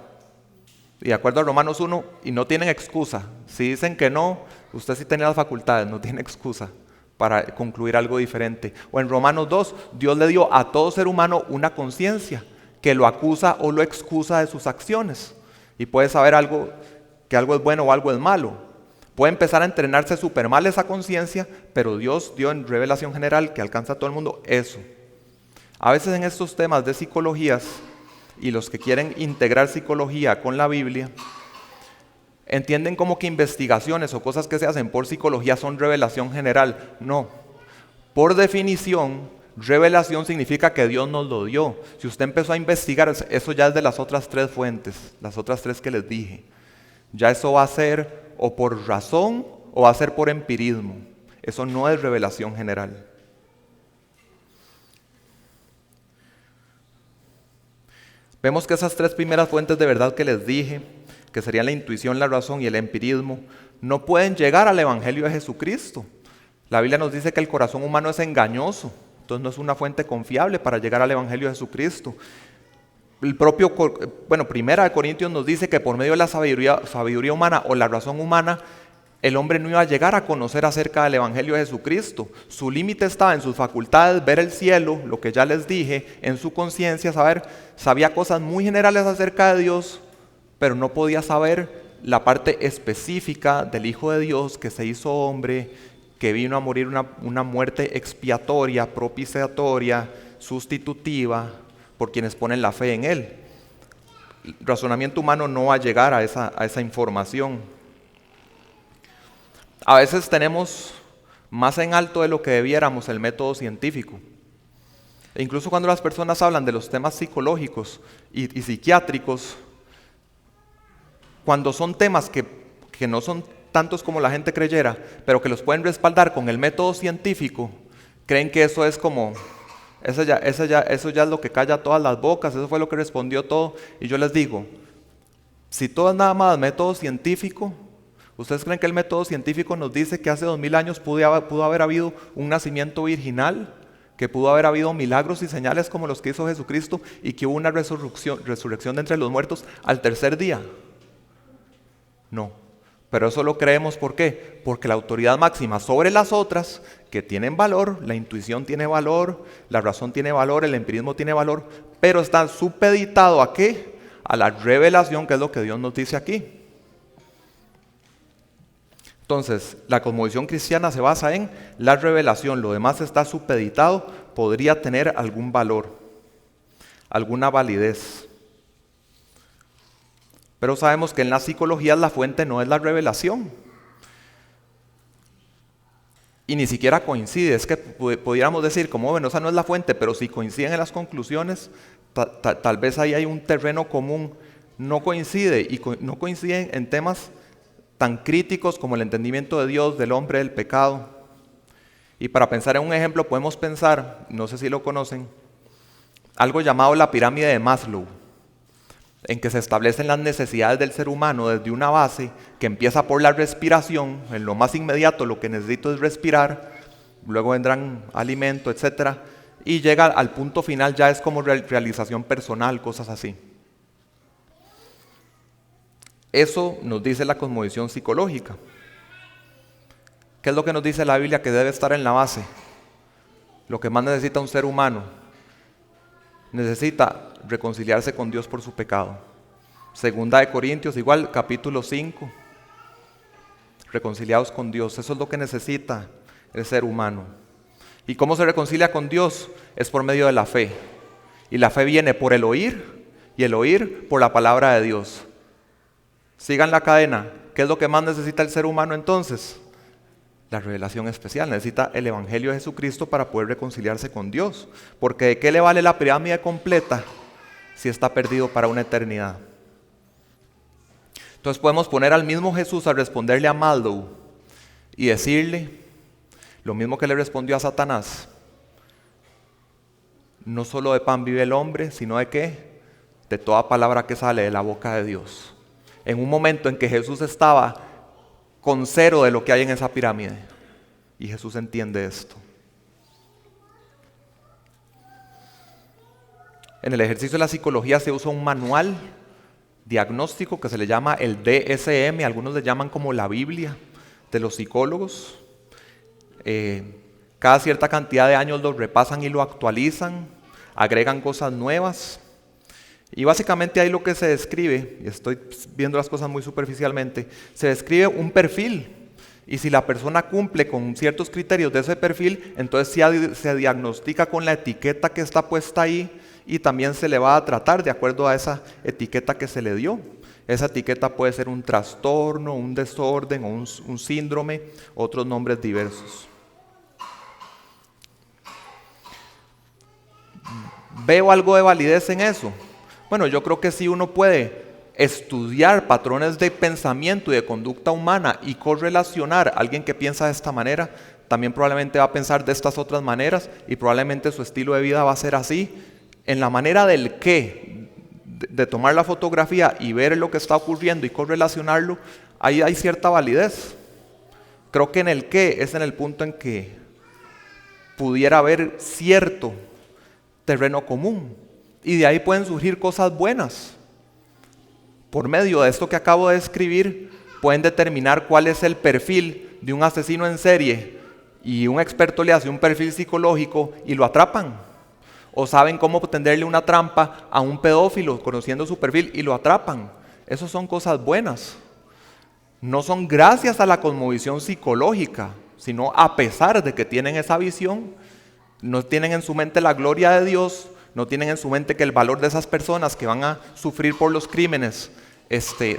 Y de acuerdo a Romanos 1, y no tienen excusa. Si dicen que no, usted sí tiene las facultades, no tiene excusa para concluir algo diferente. O en Romanos 2, Dios le dio a todo ser humano una conciencia que lo acusa o lo excusa de sus acciones. Y puede saber que algo es bueno o algo es malo. Puede empezar a entrenarse súper mal esa conciencia, pero Dios dio en revelación general que alcanza a todo el mundo eso. A veces en estos temas de psicologías, y los que quieren integrar psicología con la Biblia, entienden como que investigaciones o cosas que se hacen por psicología son revelación general. No. Por definición, revelación significa que Dios nos lo dio. Si usted empezó a investigar, eso ya es de las otras tres fuentes, las otras tres que les dije. Ya eso va a ser o por razón o va a ser por empirismo. Eso no es revelación general. Vemos que esas tres primeras fuentes de verdad que les dije, que serían la intuición, la razón y el empirismo, no pueden llegar al Evangelio de Jesucristo. La Biblia nos dice que el corazón humano es engañoso, entonces no es una fuente confiable para llegar al Evangelio de Jesucristo. Primera de Corintios nos dice que por medio de la sabiduría humana o la razón humana, el hombre no iba a llegar a conocer acerca del Evangelio de Jesucristo. Su límite estaba en sus facultades, ver el cielo, lo que ya les dije, en su conciencia, sabía cosas muy generales acerca de Dios, pero no podía saber la parte específica del Hijo de Dios que se hizo hombre, que vino a morir una muerte expiatoria, propiciatoria, sustitutiva, por quienes ponen la fe en Él. El razonamiento humano no va a llegar a esa información. A veces tenemos más en alto de lo que debiéramos el método científico. E incluso cuando las personas hablan de los temas psicológicos y psiquiátricos, cuando son temas que no son tantos como la gente creyera, pero que los pueden respaldar con el método científico, creen que eso es como, eso ya es lo que calla todas las bocas, eso fue lo que respondió todo. Y yo les digo, si todo es nada más método científico, ¿ustedes creen que el método científico nos dice que hace 2000 años pudo haber habido un nacimiento virginal? Que pudo haber habido milagros y señales como los que hizo Jesucristo y que hubo una resurrección de entre los muertos al tercer día. No, pero eso lo creemos, ¿por qué? Porque la autoridad máxima sobre las otras, que tienen valor, la intuición tiene valor, la razón tiene valor, el empirismo tiene valor, pero está supeditado ¿a qué? A la revelación, que es lo que Dios nos dice aquí. Entonces, la cosmovisión cristiana se basa en la revelación, lo demás está supeditado, podría tener algún valor, alguna validez. Pero sabemos que en la psicología la fuente no es la revelación. Y ni siquiera coincide, es que pudiéramos decir, como bueno, esa no es la fuente, pero si coinciden en las conclusiones, tal vez ahí hay un terreno común. No coincide, y no coinciden en temas tan críticos como el entendimiento de Dios, del hombre, del pecado. Y para pensar en un ejemplo podemos pensar, no sé si lo conocen, algo llamado la pirámide de Maslow, en que se establecen las necesidades del ser humano desde una base que empieza por la respiración. En lo más inmediato lo que necesito es respirar, luego vendrán alimento, etc. Y llega al punto final, ya es como realización personal, cosas así. Eso nos dice la cosmovisión psicológica. ¿Qué es lo que nos dice la Biblia que debe estar en la base? Lo que más necesita un ser humano. Necesita reconciliarse con Dios por su pecado. Segunda de Corintios, igual, capítulo 5. Reconciliados con Dios. Eso es lo que necesita el ser humano. ¿Y cómo se reconcilia con Dios? Es por medio de la fe. Y la fe viene por el oír, y el oír por la palabra de Dios. Sigan la cadena. ¿Qué es lo que más necesita el ser humano entonces? La revelación especial. Necesita el Evangelio de Jesucristo para poder reconciliarse con Dios. Porque ¿de qué le vale la pirámide completa si está perdido para una eternidad? Entonces podemos poner al mismo Jesús a responderle a Maldow y decirle lo mismo que le respondió a Satanás. No solo de pan vive el hombre, sino de ¿qué? De toda palabra que sale de la boca de Dios. En un momento en que Jesús estaba con cero de lo que hay en esa pirámide. Y Jesús entiende esto. En el ejercicio de la psicología se usa un manual diagnóstico que se le llama el DSM, algunos le llaman como la Biblia de los psicólogos. Cada cierta cantidad de años lo repasan y lo actualizan, agregan cosas nuevas. Y básicamente ahí lo que se describe, y estoy viendo las cosas muy superficialmente, se describe un perfil. Y si la persona cumple con ciertos criterios de ese perfil, entonces se diagnostica con la etiqueta que está puesta ahí y también se le va a tratar de acuerdo a esa etiqueta que se le dio. Esa etiqueta puede ser un trastorno, un desorden o un síndrome, otros nombres diversos. ¿Veo algo de validez en eso? Bueno, yo creo que sí, uno puede estudiar patrones de pensamiento y de conducta humana y correlacionar a alguien que piensa de esta manera, también probablemente va a pensar de estas otras maneras y probablemente su estilo de vida va a ser así. En la manera del qué, de tomar la fotografía y ver lo que está ocurriendo y correlacionarlo, ahí hay cierta validez. Creo que en el qué es en el punto en que pudiera haber cierto terreno común. Y de ahí pueden surgir cosas buenas. Por medio de esto que acabo de describir, pueden determinar cuál es el perfil de un asesino en serie y un experto le hace un perfil psicológico y lo atrapan. O saben cómo tenderle una trampa a un pedófilo conociendo su perfil y lo atrapan. Esas son cosas buenas. No son gracias a la cosmovisión psicológica, sino a pesar de que tienen esa visión, no tienen en su mente la gloria de Dios, no tienen en su mente que el valor de esas personas que van a sufrir por los crímenes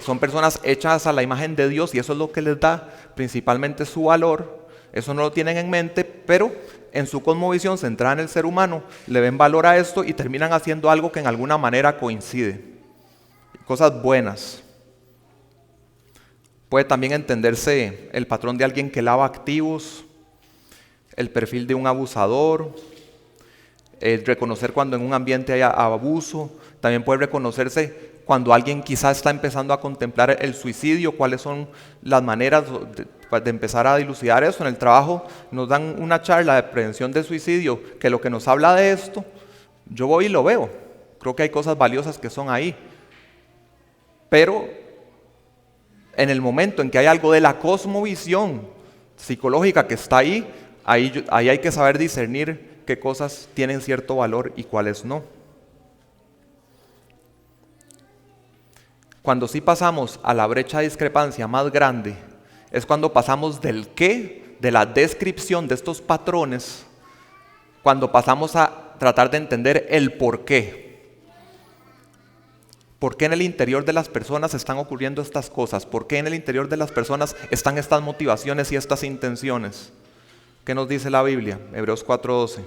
son personas hechas a la imagen de Dios y eso es lo que les da principalmente su valor. Eso no lo tienen en mente, pero en su cosmovisión centrada en el ser humano le ven valor a esto y terminan haciendo algo que en alguna manera coincide. Cosas buenas. Puede también entenderse el patrón de alguien que lava activos, el perfil de un abusador, reconocer cuando en un ambiente haya abuso. También puede reconocerse cuando alguien quizás está empezando a contemplar el suicidio, cuáles son las maneras de empezar a dilucidar eso. En el trabajo nos dan una charla de prevención del suicidio, que lo que nos habla de esto, yo voy y lo veo. Creo que hay cosas valiosas que son ahí. Pero en el momento en que hay algo de la cosmovisión psicológica que está ahí hay que saber discernir qué cosas tienen cierto valor y cuáles no. Cuando sí pasamos a la brecha de discrepancia más grande, es cuando pasamos del qué, de la descripción de estos patrones, cuando pasamos a tratar de entender el por qué. ¿Por qué en el interior de las personas están ocurriendo estas cosas? ¿Por qué en el interior de las personas están estas motivaciones y estas intenciones? ¿Qué nos dice la Biblia? Hebreos 4:12.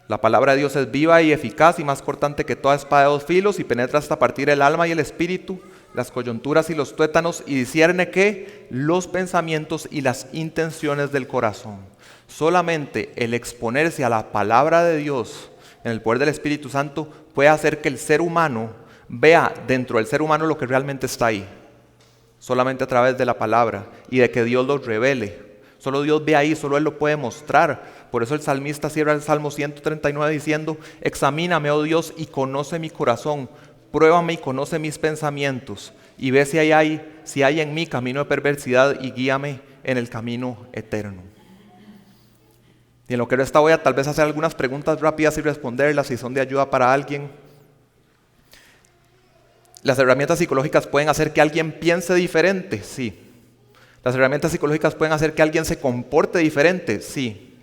La palabra de Dios es viva y eficaz y más cortante que toda espada de dos filos y penetra hasta partir el alma y el espíritu, las coyunturas y los tuétanos y discierne que los pensamientos y las intenciones del corazón. Solamente el exponerse a la palabra de Dios en el poder del Espíritu Santo puede hacer que el ser humano vea dentro del ser humano lo que realmente está ahí. Solamente a través de la palabra y de que Dios lo revele. Solo Dios ve ahí, solo Él lo puede mostrar. Por eso el salmista cierra el Salmo 139 diciendo: examíname, oh Dios, y conoce mi corazón, pruébame y conoce mis pensamientos, y ve si hay en mí camino de perversidad, y guíame en el camino eterno. Y en lo que resta voy a tal vez hacer algunas preguntas rápidas y responderlas si son de ayuda para alguien. ¿Las herramientas psicológicas pueden hacer que alguien piense diferente? Sí. ¿Las herramientas psicológicas pueden hacer que alguien se comporte diferente? Sí.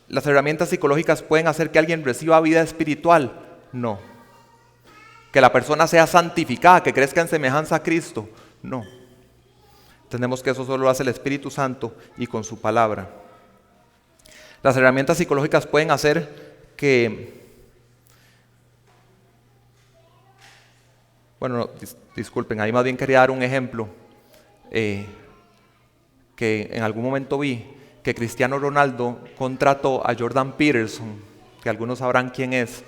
¿Las herramientas psicológicas pueden hacer que alguien reciba vida espiritual? No. ¿Que la persona sea santificada, que crezca en semejanza a Cristo? No. Entendemos que eso solo lo hace el Espíritu Santo y con su palabra. Las herramientas psicológicas pueden hacer que... Bueno, no, disculpen, ahí más bien quería dar un ejemplo que en algún momento vi, que Cristiano Ronaldo contrató a Jordan Peterson, que algunos sabrán quién es.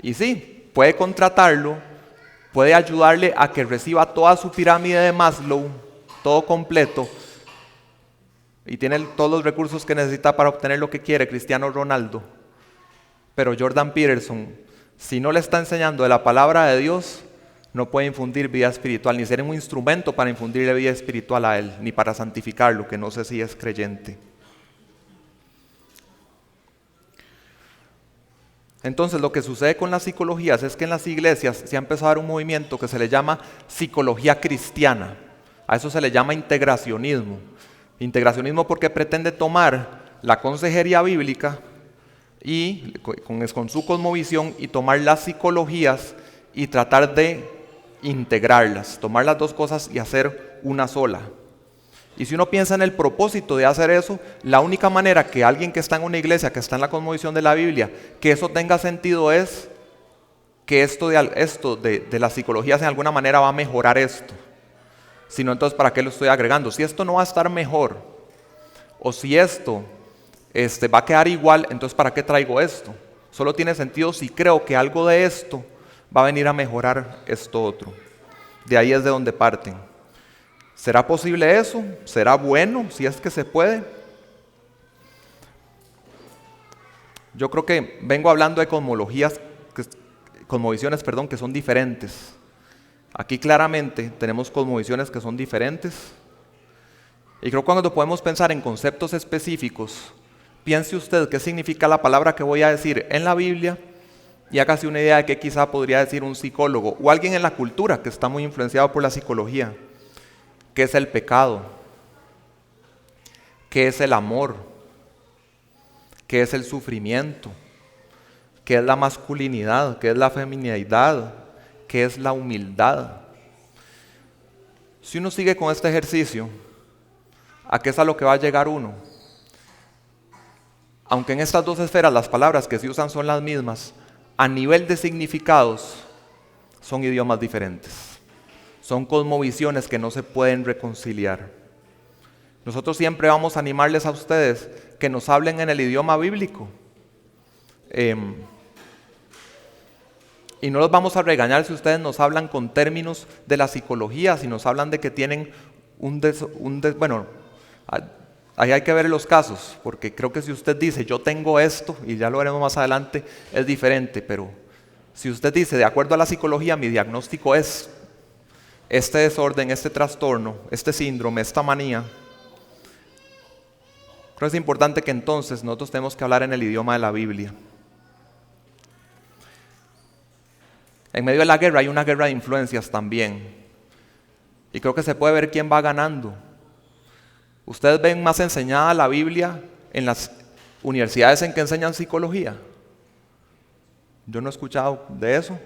Y sí, puede contratarlo, puede ayudarle a que reciba toda su pirámide de Maslow, todo completo, y tiene todos los recursos que necesita para obtener lo que quiere Cristiano Ronaldo. Pero Jordan Peterson, si no le está enseñando de la palabra de Dios, no puede infundir vida espiritual, ni ser un instrumento para infundirle vida espiritual a él, ni para santificarlo, que no sé si es creyente. Entonces, lo que sucede con las psicologías es que en las iglesias se ha empezado a dar un movimiento que se le llama psicología cristiana. A eso se le llama integracionismo. Integracionismo porque pretende tomar la consejería bíblica y con su cosmovisión y tomar las psicologías y tratar de integrarlas, tomar las dos cosas y hacer una sola. Y si uno piensa en el propósito de hacer eso, la única manera que alguien que está en una iglesia, que está en la cosmovisión de la Biblia, que eso tenga sentido es que esto de la psicología en alguna manera va a mejorar esto. Si no, entonces ¿para qué lo estoy agregando? Si esto no va a estar mejor, o si esto va a quedar igual, entonces ¿para qué traigo esto? Solo tiene sentido si creo que algo de esto va a venir a mejorar esto otro. De ahí es de donde parten. ¿Será posible eso? ¿Será bueno si es que se puede? Yo creo que vengo hablando de cosmovisiones, que son diferentes. Aquí claramente tenemos cosmovisiones que son diferentes. Y creo que cuando podemos pensar en conceptos específicos, piense usted qué significa la palabra que voy a decir en la Biblia y hágase una idea de qué quizá podría decir un psicólogo o alguien en la cultura que está muy influenciado por la psicología. ¿Qué es el pecado? ¿Qué es el amor? ¿Qué es el sufrimiento? ¿Qué es la masculinidad? ¿Qué es la feminidad? ¿Qué es la humildad? Si uno sigue con este ejercicio, ¿a qué es a lo que va a llegar uno? Aunque en estas dos esferas las palabras que se usan son las mismas, a nivel de significados son idiomas diferentes. Son cosmovisiones que no se pueden reconciliar. Nosotros siempre vamos a animarles a ustedes que nos hablen en el idioma bíblico. Y no los vamos a regañar si ustedes nos hablan con términos de la psicología, si nos hablan de que tienen bueno, ahí hay que ver los casos, porque creo que si usted dice yo tengo esto, y ya lo veremos más adelante, es diferente, pero si usted dice de acuerdo a la psicología mi diagnóstico es este desorden, este trastorno, este síndrome, esta manía, creo que es importante que entonces nosotros tenemos que hablar en el idioma de la Biblia. En medio de la guerra hay una guerra de influencias también. Y creo que se puede ver quién va ganando. ¿Ustedes ven más enseñada la Biblia en las universidades en que enseñan psicología? Yo no he escuchado de eso.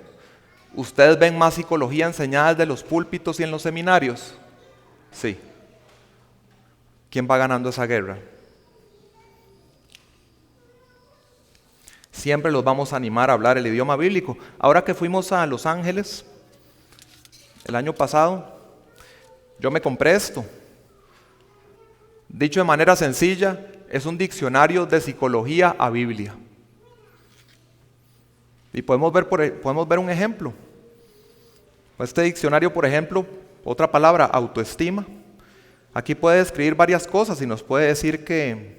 ¿Ustedes ven más psicología enseñada desde los púlpitos y en los seminarios? Sí. ¿Quién va ganando esa guerra? Siempre los vamos a animar a hablar el idioma bíblico. Ahora que fuimos a Los Ángeles, el año pasado, yo me compré esto. Dicho de manera sencilla, es un diccionario de psicología a Biblia. Y podemos ver un ejemplo. Este diccionario, por ejemplo, otra palabra, autoestima. Aquí puede describir varias cosas y nos puede decir que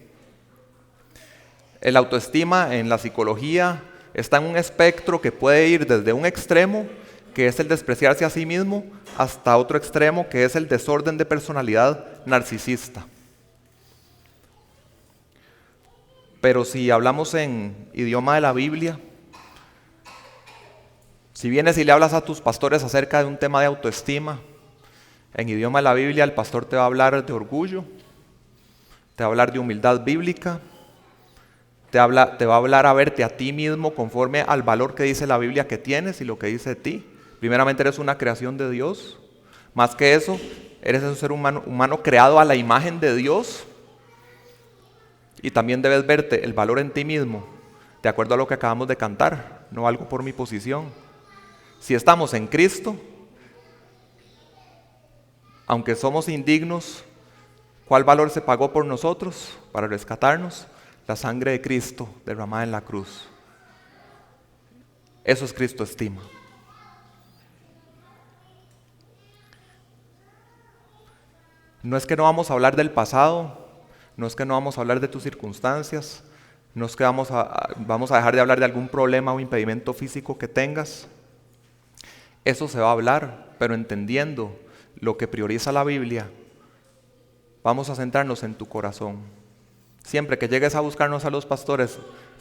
el autoestima en la psicología está en un espectro que puede ir desde un extremo, que es el despreciarse a sí mismo, hasta otro extremo, que es el desorden de personalidad narcisista. Pero si hablamos en idioma de la Biblia, si vienes y le hablas a tus pastores acerca de un tema de autoestima, en idioma de la Biblia el pastor te va a hablar de orgullo, te va a hablar de humildad bíblica, te va a hablar a verte a ti mismo conforme al valor que dice la Biblia que tienes y lo que dice de ti. Primeramente eres una creación de Dios. Más que eso, eres un ser humano creado a la imagen de Dios. Y también debes verte el valor en ti mismo, de acuerdo a lo que acabamos de cantar, no algo por mi posición. Si estamos en Cristo, aunque somos indignos, ¿cuál valor se pagó por nosotros para rescatarnos? La sangre de Cristo derramada en la cruz. Eso es Cristo estima. No es que no vamos a hablar del pasado, no es que no vamos a hablar de tus circunstancias, no es que vamos a dejar de hablar de algún problema o impedimento físico que tengas. Eso se va a hablar, pero entendiendo lo que prioriza la Biblia, vamos a centrarnos en tu corazón. Siempre que llegues a buscarnos a los pastores,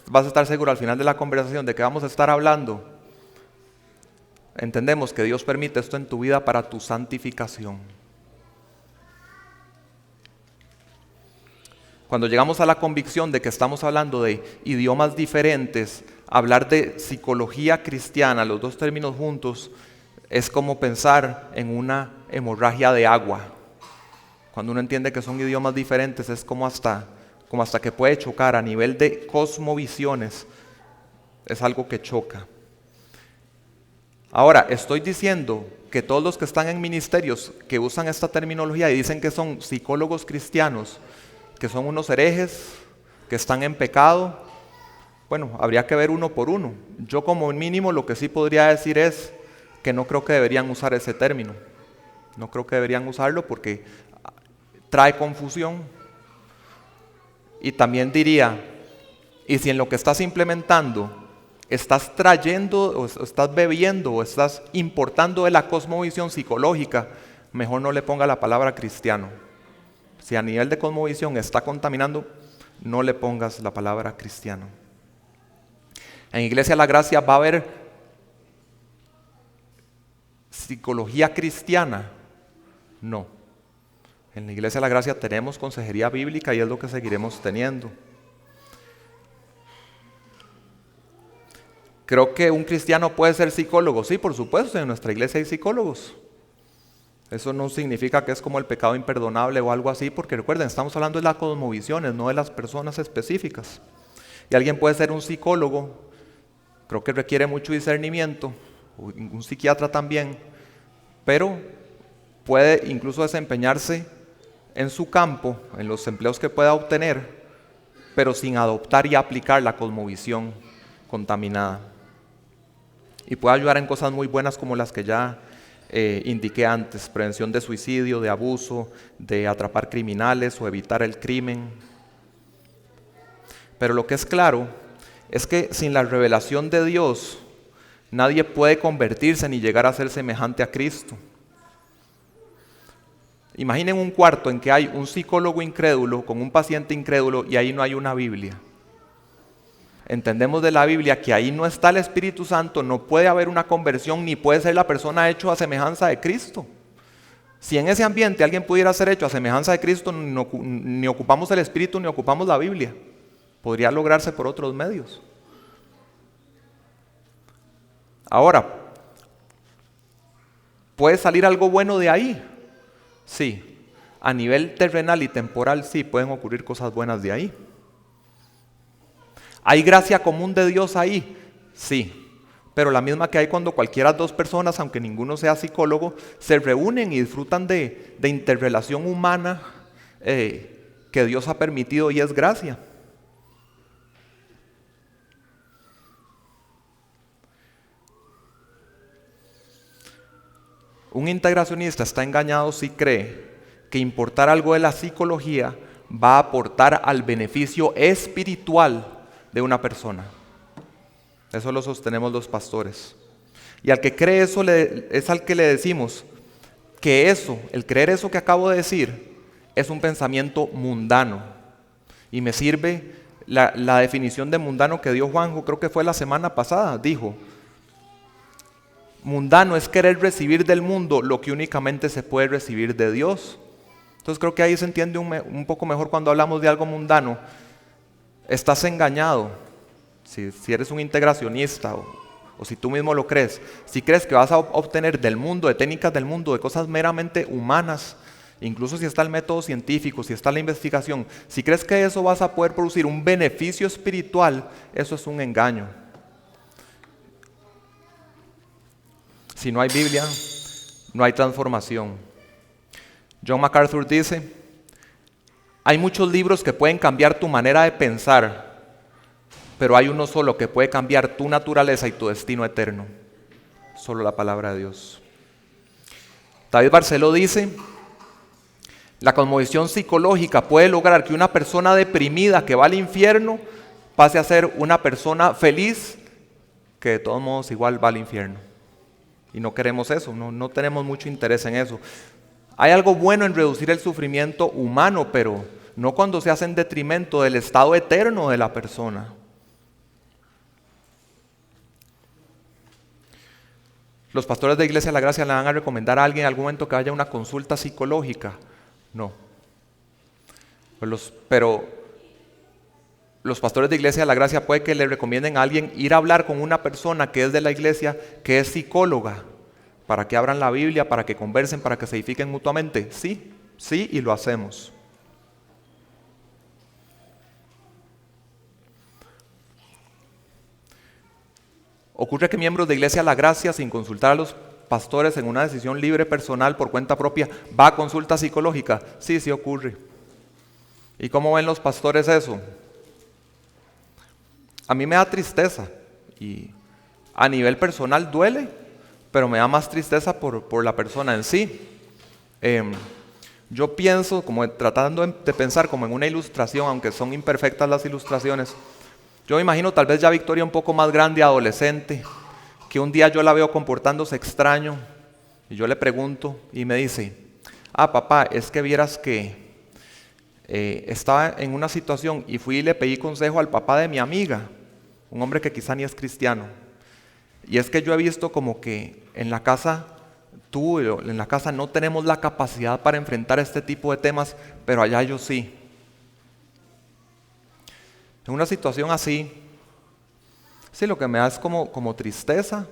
vas a estar seguro al final de la conversación de que vamos a estar hablando. Entendemos que Dios permite esto en tu vida para tu santificación. Cuando llegamos a la convicción de que estamos hablando de idiomas diferentes, hablar de psicología cristiana, los dos términos juntos, es como pensar en una hemorragia de agua. Cuando uno entiende que son idiomas diferentes, es como hasta que puede chocar a nivel de cosmovisiones. Es algo que choca. Ahora, estoy diciendo que todos los que están en ministerios que usan esta terminología y dicen que son psicólogos cristianos, que son unos herejes, que están en pecado, bueno, habría que ver uno por uno. Yo como mínimo lo que sí podría decir es que no creo que deberían usar ese término. No creo que deberían usarlo porque trae confusión. Y también diría, y si en lo que estás implementando estás trayendo o estás bebiendo o estás importando de la cosmovisión psicológica, mejor no le ponga la palabra cristiano. Si a nivel de cosmovisión está contaminando, no le pongas la palabra cristiano. En Iglesia La Gracia va a haber psicología cristiana. No. En la Iglesia La Gracia tenemos consejería bíblica y es lo que seguiremos teniendo. Creo que un cristiano puede ser psicólogo. Sí, por supuesto, en nuestra iglesia hay psicólogos. Eso no significa que es como el pecado imperdonable o algo así, porque recuerden, estamos hablando de las cosmovisiones, no de las personas específicas. Y alguien puede ser un psicólogo, creo que requiere mucho discernimiento, un psiquiatra también, pero puede incluso desempeñarse en su campo, en los empleos que pueda obtener, pero sin adoptar y aplicar la cosmovisión contaminada. Y puede ayudar en cosas muy buenas como las que ya indiqué antes: prevención de suicidio, de abuso, de atrapar criminales o evitar el crimen. Pero lo que es claro es que sin la revelación de Dios, nadie puede convertirse ni llegar a ser semejante a Cristo. Imaginen un cuarto en que hay un psicólogo incrédulo con un paciente incrédulo y ahí no hay una Biblia. Entendemos de la Biblia que ahí no está el Espíritu Santo, no puede haber una conversión, ni puede ser la persona hecha a semejanza de Cristo. Si en ese ambiente alguien pudiera ser hecho a semejanza de Cristo, ni ocupamos el Espíritu ni ocupamos la Biblia. Podría lograrse por otros medios. Ahora, ¿puede salir algo bueno de ahí? Sí. A nivel terrenal y temporal sí pueden ocurrir cosas buenas de ahí. ¿Hay gracia común de Dios ahí? Sí, pero la misma que hay cuando cualquiera dos personas, aunque ninguno sea psicólogo, se reúnen y disfrutan de interrelación humana que Dios ha permitido, y es gracia. Un integracionista está engañado si cree que importar algo de la psicología va a aportar al beneficio espiritual de una persona. Eso lo sostenemos los pastores. Y al que cree eso es al que le decimos que eso, el creer eso que acabo de decir, es un pensamiento mundano. Y me sirve la definición de mundano que dio Juanjo, creo que fue la semana pasada. Dijo, mundano es querer recibir del mundo lo que únicamente se puede recibir de Dios. Entonces creo que ahí se entiende un poco mejor cuando hablamos de algo mundano. Estás engañado. Si eres un integracionista o si tú mismo lo crees, si crees que vas a obtener del mundo, de técnicas del mundo, de cosas meramente humanas, incluso si está el método científico, si está la investigación, si crees que eso vas a poder producir un beneficio espiritual, eso es un engaño. Si no hay Biblia, no hay transformación. John MacArthur dice, hay muchos libros que pueden cambiar tu manera de pensar, pero hay uno solo que puede cambiar tu naturaleza y tu destino eterno. Solo la palabra de Dios. David Barceló dice, la conmovisión psicológica puede lograr que una persona deprimida que va al infierno pase a ser una persona feliz que de todos modos igual va al infierno. Y no queremos eso, no tenemos mucho interés en eso. Hay algo bueno en reducir el sufrimiento humano, pero no cuando se hace en detrimento del estado eterno de la persona. ¿Los pastores de Iglesia de la Gracia le van a recomendar a alguien en algún momento que vaya a una consulta psicológica? No. Pero los pastores de Iglesia de la Gracia puede que le recomienden a alguien ir a hablar con una persona que es de la iglesia, que es psicóloga, para que abran la Biblia, para que conversen, para que se edifiquen mutuamente. Sí, y lo hacemos. Ocurre que miembros de Iglesia La Gracia, sin consultar a los pastores en una decisión libre personal por cuenta propia, va a consulta psicológica. Sí ocurre. ¿Y cómo ven los pastores eso? A mí me da tristeza y a nivel personal duele, pero me da más tristeza por la persona en sí. Yo pienso, como tratando de pensar como en una ilustración, aunque son imperfectas las ilustraciones. Yo me imagino tal vez ya Victoria un poco más grande, adolescente, que un día yo la veo comportándose extraño y yo le pregunto y me dice, papá, es que vieras que estaba en una situación y fui y le pedí consejo al papá de mi amiga, un hombre que quizá ni es cristiano. Y es que yo he visto como que en la casa, en la casa no tenemos la capacidad para enfrentar este tipo de temas, pero allá yo sí. En una situación así, sí, lo que me da es como tristeza.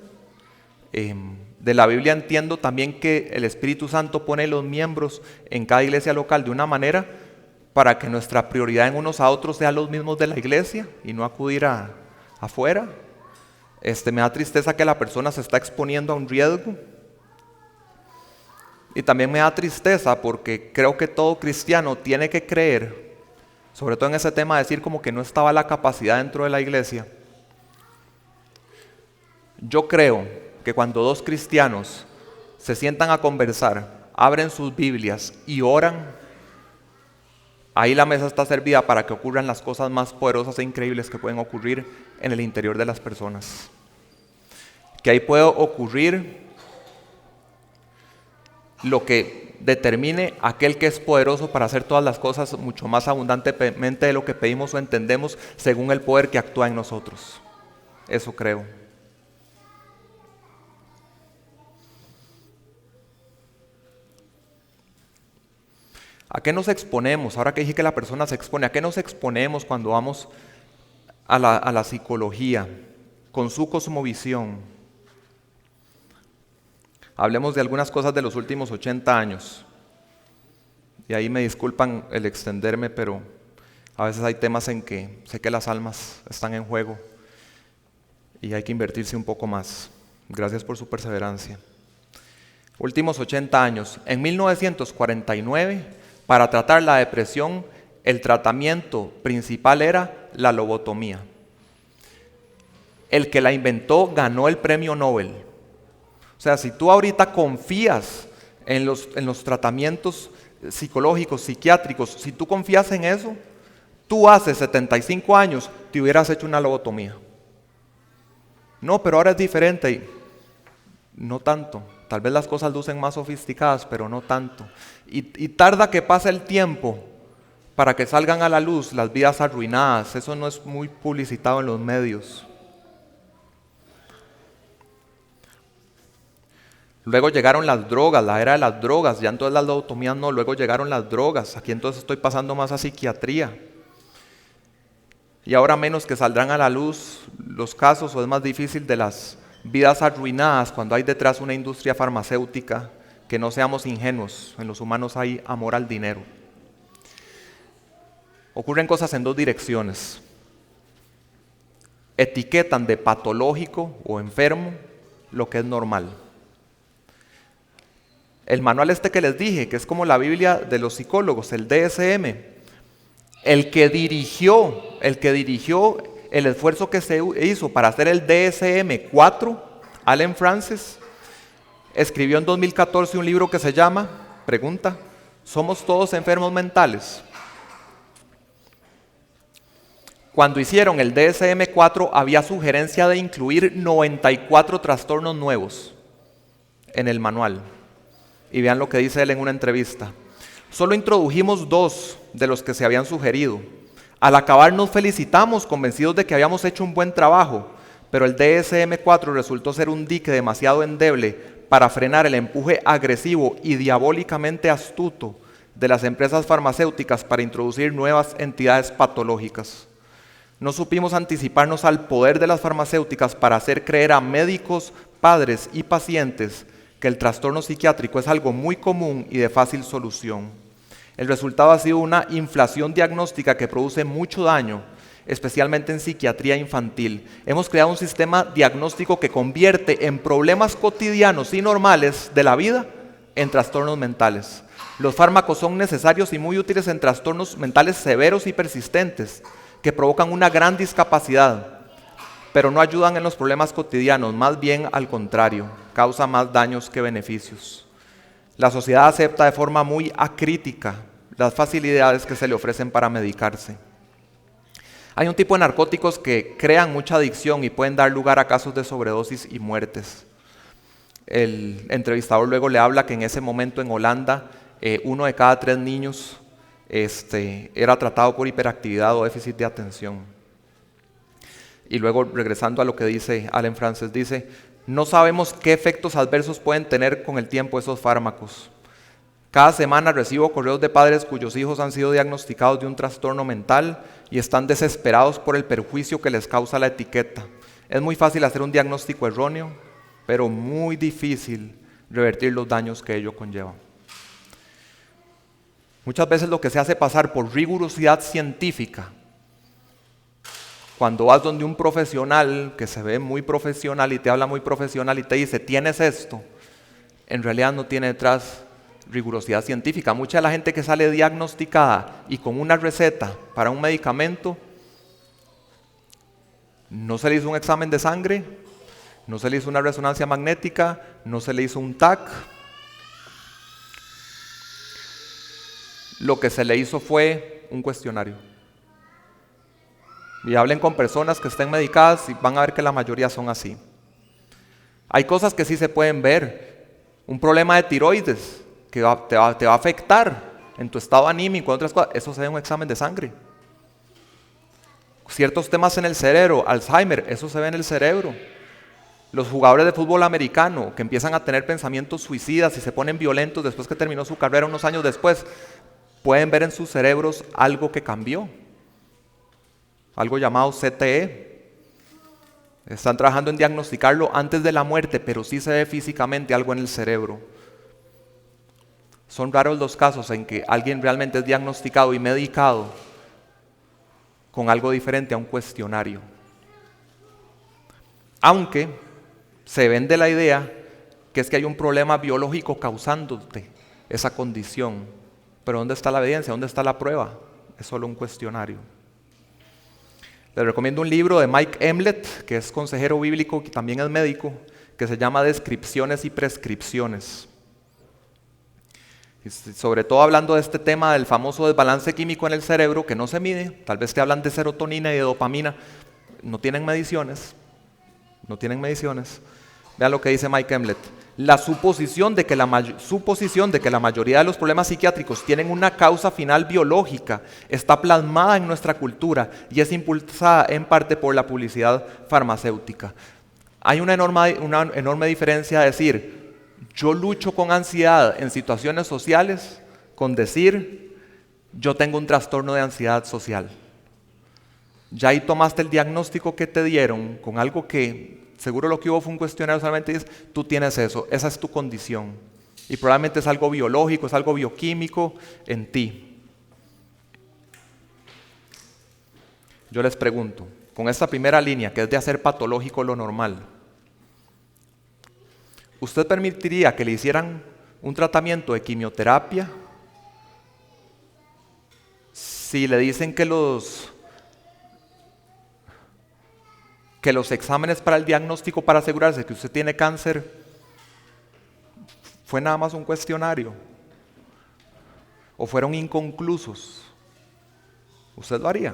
De la Biblia entiendo también que el Espíritu Santo pone los miembros en cada iglesia local de una manera para que nuestra prioridad en unos a otros sea los mismos de la iglesia y no acudir afuera. Me da tristeza que la persona se está exponiendo a un riesgo. Y también me da tristeza porque creo que todo cristiano tiene que creer, sobre todo en ese tema de decir como que no estaba la capacidad dentro de la iglesia. Yo creo que cuando dos cristianos se sientan a conversar, abren sus Biblias y oran, ahí la mesa está servida para que ocurran las cosas más poderosas e increíbles que pueden ocurrir en el interior de las personas. Que ahí puede ocurrir lo que determine aquel que es poderoso para hacer todas las cosas mucho más abundantemente de lo que pedimos o entendemos según el poder que actúa en nosotros. Eso creo. ¿A qué nos exponemos? Ahora que dije que la persona se expone, ¿a qué nos exponemos cuando vamos a la psicología con su cosmovisión? Hablemos de algunas cosas de los últimos 80 años. Y ahí me disculpan el extenderme, pero a veces hay temas en que sé que las almas están en juego y hay que invertirse un poco más. Gracias por su perseverancia. Últimos 80 años. En 1949, para tratar la depresión, el tratamiento principal era la lobotomía. El que la inventó ganó el premio Nobel. O sea, si tú ahorita confías en los tratamientos psicológicos, psiquiátricos, si tú confías en eso, tú hace 75 años te hubieras hecho una lobotomía. No, pero ahora es diferente. Y no tanto. Tal vez las cosas lucen más sofisticadas, pero no tanto. Y tarda que pase el tiempo para que salgan a la luz las vidas arruinadas. Eso no es muy publicitado en los medios. Luego llegaron las drogas, la era de las drogas. Ya entonces las lobotomías no, luego llegaron las drogas. Aquí entonces estoy pasando más a psiquiatría. Y ahora menos que saldrán a la luz los casos, o es más difícil, de las vidas arruinadas cuando hay detrás una industria farmacéutica. Que no seamos ingenuos, en los humanos hay amor al dinero. Ocurren cosas en dos direcciones. Etiquetan de patológico o enfermo lo que es normal. El manual este que les dije, que es como la Biblia de los psicólogos, el DSM, el que dirigió el esfuerzo que se hizo para hacer el DSM-4, Allen Francis, escribió en 2014 un libro que se llama, pregunta, ¿somos todos enfermos mentales? Cuando hicieron el DSM-4 había sugerencia de incluir 94 trastornos nuevos en el manual. Y vean lo que dice él en una entrevista. Solo introdujimos 2 de los que se habían sugerido. Al acabar nos felicitamos, convencidos de que habíamos hecho un buen trabajo, pero el DSM-4 resultó ser un dique demasiado endeble para frenar el empuje agresivo y diabólicamente astuto de las empresas farmacéuticas para introducir nuevas entidades patológicas. No supimos anticiparnos al poder de las farmacéuticas para hacer creer a médicos, padres y pacientes que el trastorno psiquiátrico es algo muy común y de fácil solución. El resultado ha sido una inflación diagnóstica que produce mucho daño, especialmente en psiquiatría infantil. Hemos creado un sistema diagnóstico que convierte en problemas cotidianos y normales de la vida en trastornos mentales. Los fármacos son necesarios y muy útiles en trastornos mentales severos y persistentes que provocan una gran discapacidad, pero no ayudan en los problemas cotidianos, más bien al contrario, causa más daños que beneficios. La sociedad acepta de forma muy acrítica las facilidades que se le ofrecen para medicarse. Hay un tipo de narcóticos que crean mucha adicción y pueden dar lugar a casos de sobredosis y muertes. El entrevistador luego le habla que en ese momento en Holanda, 1 de cada 3 niños era tratado por hiperactividad o déficit de atención. Y luego, regresando a lo que dice Allen Francis, dice: no sabemos qué efectos adversos pueden tener con el tiempo esos fármacos. Cada semana recibo correos de padres cuyos hijos han sido diagnosticados de un trastorno mental y están desesperados por el perjuicio que les causa la etiqueta. Es muy fácil hacer un diagnóstico erróneo, pero muy difícil revertir los daños que ello conlleva. Muchas veces lo que se hace pasar por rigurosidad científica, cuando vas donde un profesional que se ve muy profesional y te habla muy profesional y te dice, tienes esto, en realidad no tiene detrás rigurosidad científica. Mucha de la gente que sale diagnosticada y con una receta para un medicamento, no se le hizo un examen de sangre, no se le hizo una resonancia magnética, no se le hizo un TAC. Lo que se le hizo fue un cuestionario. Y hablen con personas que estén medicadas y van a ver que la mayoría son así. Hay cosas que sí se pueden ver. Un problema de tiroides que te va a afectar en tu estado anímico, otras cosas, eso se ve en un examen de sangre. Ciertos temas en el cerebro, Alzheimer, eso se ve en el cerebro. Los jugadores de fútbol americano que empiezan a tener pensamientos suicidas y se ponen violentos después que terminó su carrera unos años después, pueden ver en sus cerebros algo que cambió, algo llamado CTE. Están trabajando en diagnosticarlo antes de la muerte, pero sí se ve físicamente algo en el cerebro. Son raros los casos en que alguien realmente es diagnosticado y medicado con algo diferente a un cuestionario. Aunque se vende la idea que es que hay un problema biológico causándote esa condición. Pero ¿dónde está la evidencia? ¿Dónde está la prueba? Es solo un cuestionario. Les recomiendo un libro de Mike Emlet, que es consejero bíblico y también es médico, que se llama Descripciones y Prescripciones. Y sobre todo hablando de este tema del famoso desbalance químico en el cerebro, que no se mide. Tal vez te hablan de serotonina y de dopamina, no tienen mediciones. no tienen mediciones. Vean lo que dice Mike Emlet. La suposición de que la mayoría de los problemas psiquiátricos tienen una causa final biológica está plasmada en nuestra cultura y es impulsada en parte por la publicidad farmacéutica. Hay una enorme diferencia de decir, yo lucho con ansiedad en situaciones sociales, con decir, yo tengo un trastorno de ansiedad social. Ya ahí tomaste el diagnóstico que te dieron con algo que seguro lo que hubo fue un cuestionario, solamente dices, tú tienes eso, esa es tu condición. Y probablemente es algo biológico, es algo bioquímico en ti. Yo les pregunto, con esta primera línea, que es de hacer patológico lo normal, ¿usted permitiría que le hicieran un tratamiento de quimioterapia si le dicen que los exámenes para el diagnóstico para asegurarse que usted tiene cáncer fue nada más un cuestionario o fueron inconclusos? ¿Usted lo haría?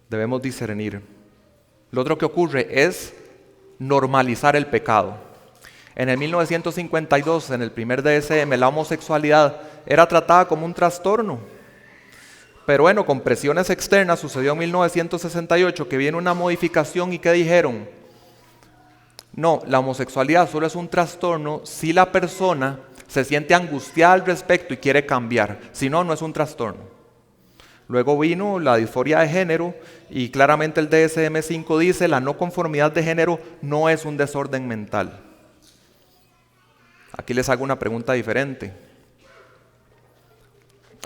Debemos discernir. Lo otro que ocurre es normalizar el pecado. En el 1952, en el primer DSM, la homosexualidad era tratada como un trastorno. Pero bueno, con presiones externas sucedió en 1968 que viene una modificación y que dijeron, no, la homosexualidad solo es un trastorno si la persona se siente angustiada al respecto y quiere cambiar, si no, no es un trastorno. Luego vino la disforia de género y claramente el DSM-5 dice, la no conformidad de género no es un desorden mental. Aquí les hago una pregunta diferente.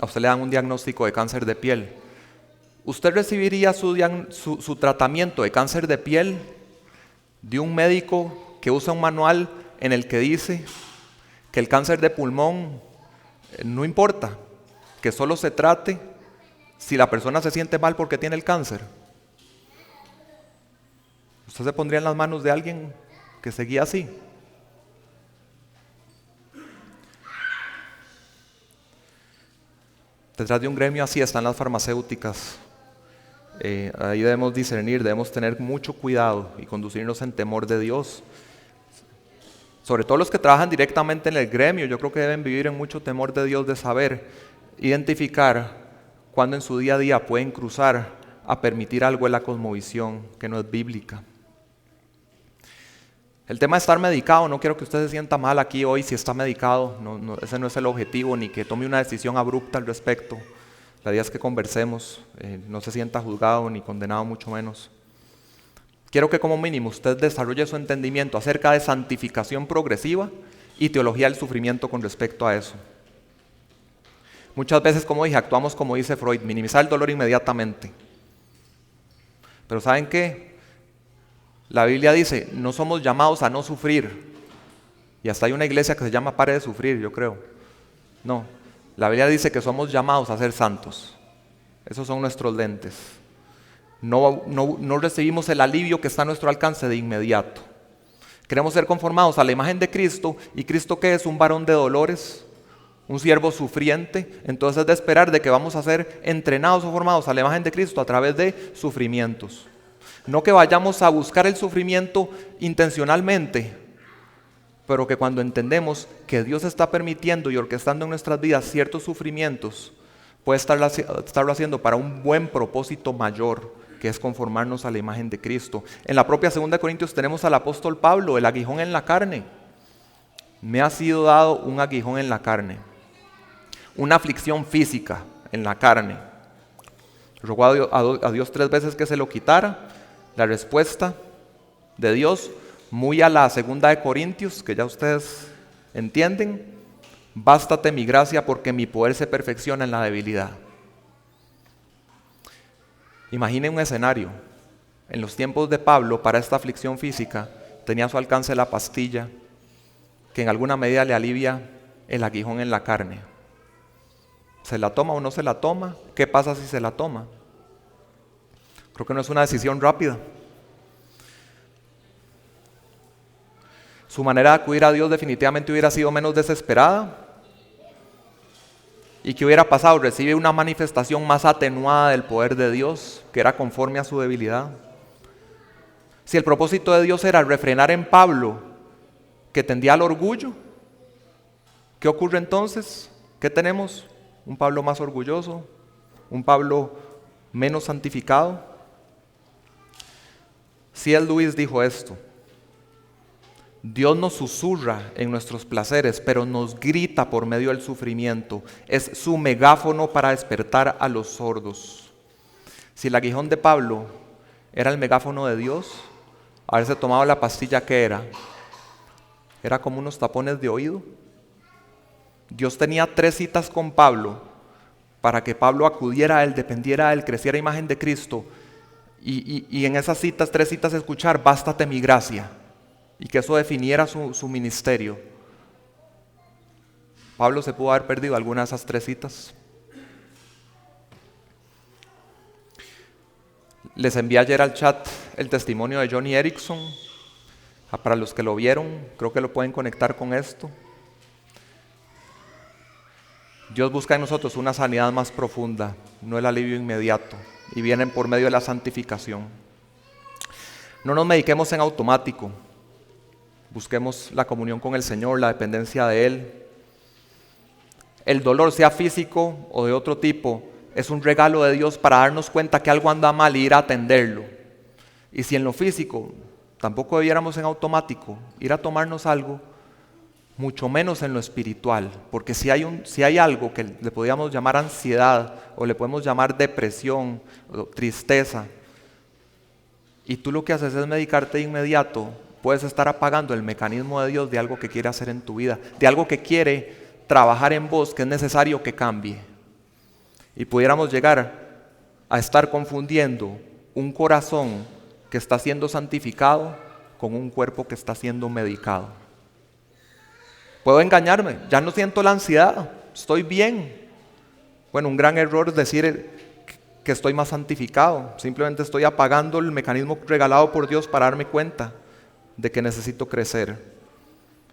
A usted le dan un diagnóstico de cáncer de piel. ¿Usted recibiría su tratamiento de cáncer de piel de un médico que usa un manual en el que dice que el cáncer de pulmón no importa, que solo se trate si la persona se siente mal porque tiene el cáncer? ¿Usted se pondría en las manos de alguien que seguía así? Detrás de un gremio así están las farmacéuticas. Ahí debemos discernir, debemos tener mucho cuidado y conducirnos en temor de Dios. Sobre todo los que trabajan directamente en el gremio, yo creo que deben vivir en mucho temor de Dios, de saber identificar cuando en su día a día pueden cruzar a permitir algo en la cosmovisión que no es bíblica. El tema de estar medicado, no quiero que usted se sienta mal aquí hoy si está medicado, ese no es el objetivo, ni que tome una decisión abrupta al respecto. La idea es que conversemos, no se sienta juzgado ni condenado, mucho menos. Quiero que como mínimo usted desarrolle su entendimiento acerca de santificación progresiva y teología del sufrimiento con respecto a eso. Muchas veces, como dije, actuamos como dice Freud, minimizar el dolor inmediatamente. Pero ¿saben qué? La Biblia dice, no somos llamados a no sufrir. Y hasta hay una iglesia que se llama Pare de Sufrir, yo creo. No, la Biblia dice que somos llamados a ser santos. Esos son nuestros lentes. No recibimos el alivio que está a nuestro alcance de inmediato. Queremos ser conformados a la imagen de Cristo. ¿Y Cristo qué es? Un varón de dolores, un siervo sufriente. Entonces es de esperar de que vamos a ser entrenados o formados a la imagen de Cristo a través de sufrimientos. No que vayamos a buscar el sufrimiento intencionalmente, pero que cuando entendemos que Dios está permitiendo y orquestando en nuestras vidas ciertos sufrimientos, puede estarlo haciendo para un buen propósito mayor, que es conformarnos a la imagen de Cristo. En la propia 2 Corintios tenemos al apóstol Pablo, el aguijón en la carne. Me ha sido dado un aguijón en la carne, una aflicción física en la carne. Rogó a Dios 3 veces que se lo quitara. La respuesta de Dios, muy a la 2 Corintios, que ya ustedes entienden, bástate mi gracia porque mi poder se perfecciona en la debilidad. Imaginen un escenario. En los tiempos de Pablo, para esta aflicción física, tenía a su alcance la pastilla que en alguna medida le alivia el aguijón en la carne. ¿Se la toma o no se la toma? ¿Qué pasa si se la toma? Creo que no es una decisión rápida. Su manera de acudir a Dios definitivamente hubiera sido menos desesperada. ¿Y qué hubiera pasado? Recibe una manifestación más atenuada del poder de Dios, que era conforme a su debilidad. Si el propósito de Dios era refrenar en Pablo, que tendía al orgullo, ¿qué ocurre entonces? ¿Qué tenemos? Un Pablo más orgulloso, un Pablo menos santificado. C.S. Lewis dijo esto: Dios nos susurra en nuestros placeres, pero nos grita por medio del sufrimiento. Es su megáfono para despertar a los sordos. Si el aguijón de Pablo era el megáfono de Dios, haberse tomado la pastilla, ¿qué era? Era como unos tapones de oído. Dios tenía 3 citas con Pablo para que Pablo acudiera a él, dependiera de él, creciera a imagen de Cristo. Y en esas 3 citas escuchar: bástate mi gracia. Y que eso definiera su ministerio. Pablo se pudo haber perdido alguna de esas 3 citas. Les envié ayer al chat el testimonio de Johnny Erickson. Para los que lo vieron, creo que lo pueden conectar con esto. Dios busca en nosotros una sanidad más profunda, no el alivio inmediato, y vienen por medio de la santificación. No nos mediquemos en automático. Busquemos la comunión con el Señor, la dependencia de Él. El dolor, sea físico o de otro tipo, es un regalo de Dios para darnos cuenta que algo anda mal y ir a atenderlo. Y si en lo físico tampoco debiéramos en automático ir a tomarnos algo, mucho menos en lo espiritual, porque si hay algo que le podríamos llamar ansiedad o le podemos llamar depresión o tristeza, y tú lo que haces es medicarte de inmediato, puedes estar apagando el mecanismo de Dios de algo que quiere hacer en tu vida, de algo que quiere trabajar en vos, que es necesario que cambie. Y pudiéramos llegar a estar confundiendo un corazón que está siendo santificado con un cuerpo que está siendo medicado. Puedo engañarme, ya no siento la ansiedad, estoy bien. Bueno, un gran error es decir que estoy más santificado. Simplemente estoy apagando el mecanismo regalado por Dios para darme cuenta de que necesito crecer.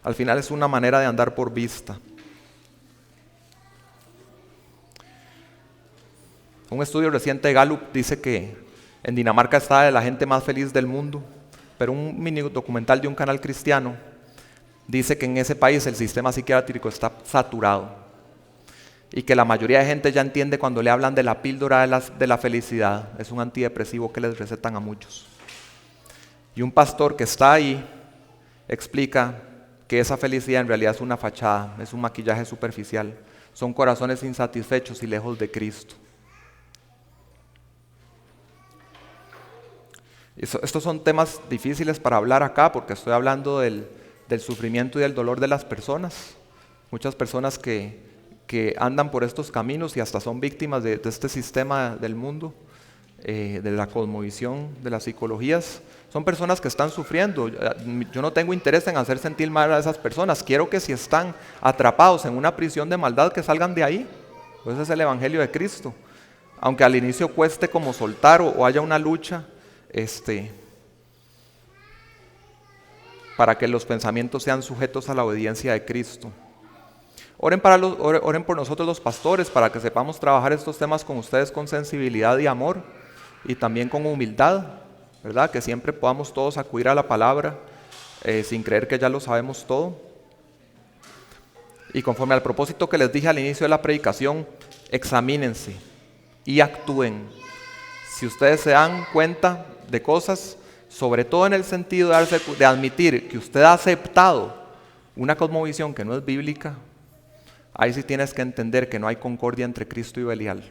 Al final es una manera de andar por vista. Un estudio reciente de Gallup dice que en Dinamarca está la gente más feliz del mundo, pero un mini documental de un canal cristiano dice que en ese país el sistema psiquiátrico está saturado y que la mayoría de gente ya entiende cuando le hablan de la píldora de la felicidad. Es un antidepresivo que les recetan a muchos. Y un pastor que está ahí explica que esa felicidad en realidad es una fachada, es un maquillaje superficial. Son corazones insatisfechos y lejos de Cristo. Estos son temas difíciles para hablar acá porque estoy hablando del sufrimiento y del dolor de las personas. Muchas personas que andan por estos caminos y hasta son víctimas de este sistema del mundo, de la cosmovisión, de las psicologías. Son personas que están sufriendo. Yo no tengo interés en hacer sentir mal a esas personas. Quiero que si están atrapados en una prisión de maldad, que salgan de ahí. Ese es el Evangelio de Cristo. Aunque al inicio cueste como soltar o haya una lucha, para que los pensamientos sean sujetos a la obediencia de Cristo. Oren por nosotros los pastores, para que sepamos trabajar estos temas con ustedes con sensibilidad y amor, y también con humildad, ¿verdad? Que siempre podamos todos acudir a la palabra, sin creer que ya lo sabemos todo. Y conforme al propósito que les dije al inicio de la predicación, examínense y actúen. Si ustedes se dan cuenta de cosas, sobre todo en el sentido de admitir que usted ha aceptado una cosmovisión que no es bíblica, ahí sí tienes que entender que no hay concordia entre Cristo y Belial.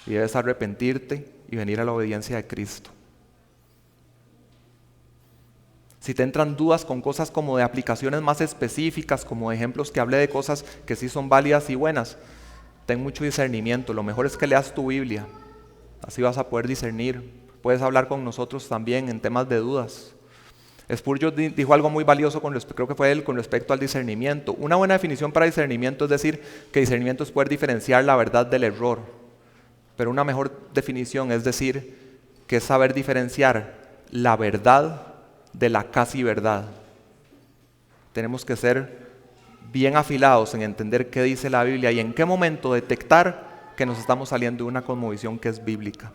Y debes arrepentirte y venir a la obediencia de Cristo. Si te entran dudas con cosas como de aplicaciones más específicas, como ejemplos que hablé de cosas que sí son válidas y buenas, ten mucho discernimiento. Lo mejor es que leas tu Biblia. Así vas a poder discernir. Puedes hablar con nosotros también en temas de dudas. Spurgeon dijo algo muy valioso, creo que fue él, con respecto al discernimiento. Una buena definición para discernimiento es decir que discernimiento es poder diferenciar la verdad del error. Pero una mejor definición es decir que es saber diferenciar la verdad de la casi verdad. Tenemos que ser bien afilados en entender qué dice la Biblia y en qué momento detectar que nos estamos saliendo de una cosmovisión que es bíblica.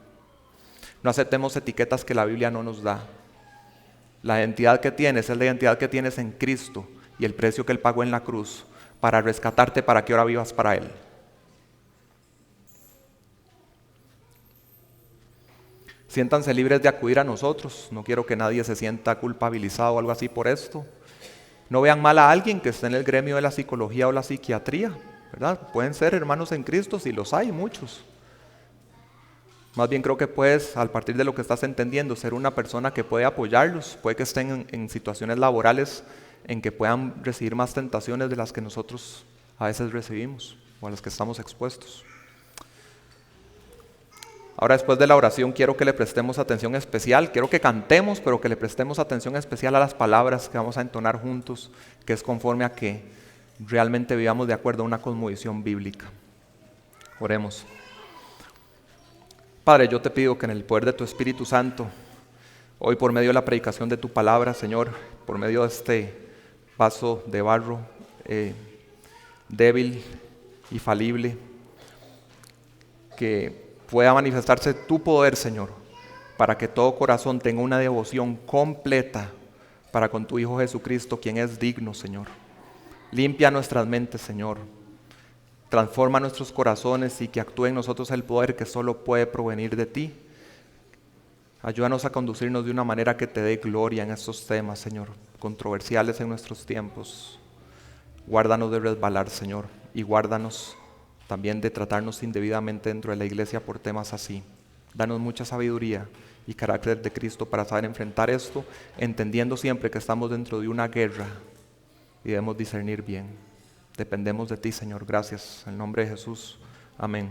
No aceptemos etiquetas que la Biblia no nos da. La identidad que tienes es la identidad que tienes en Cristo y el precio que Él pagó en la cruz para rescatarte para que ahora vivas para Él. Siéntanse libres de acudir a nosotros. No quiero que nadie se sienta culpabilizado o algo así por esto. No vean mal a alguien que esté en el gremio de la psicología o la psiquiatría, ¿verdad? Pueden ser hermanos en Cristo, si los hay, muchos. Más bien creo que puedes, al partir de lo que estás entendiendo, ser una persona que puede apoyarlos. Puede que estén en situaciones laborales en que puedan recibir más tentaciones de las que nosotros a veces recibimos o a las que estamos expuestos. Ahora, después de la oración, quiero que le prestemos atención especial. Quiero que cantemos, pero que le prestemos atención especial a las palabras que vamos a entonar juntos, que es conforme a que realmente vivamos de acuerdo a una cosmovisión bíblica. Oremos. Padre, yo te pido que en el poder de tu Espíritu Santo, hoy por medio de la predicación de tu palabra, Señor, por medio de este vaso de barro débil y falible, que pueda manifestarse tu poder, Señor, para que todo corazón tenga una devoción completa para con tu Hijo Jesucristo, quien es digno, Señor. Limpia nuestras mentes, Señor. Transforma nuestros corazones y que actúe en nosotros el poder que solo puede provenir de ti. Ayúdanos a conducirnos de una manera que te dé gloria en estos temas, Señor, controversiales en nuestros tiempos. Guárdanos de resbalar, Señor, y guárdanos también de tratarnos indebidamente dentro de la iglesia por temas así. Danos mucha sabiduría y carácter de Cristo para saber enfrentar esto, entendiendo siempre que estamos dentro de una guerra y debemos discernir bien. Dependemos de ti, Señor. Gracias. En el nombre de Jesús. Amén.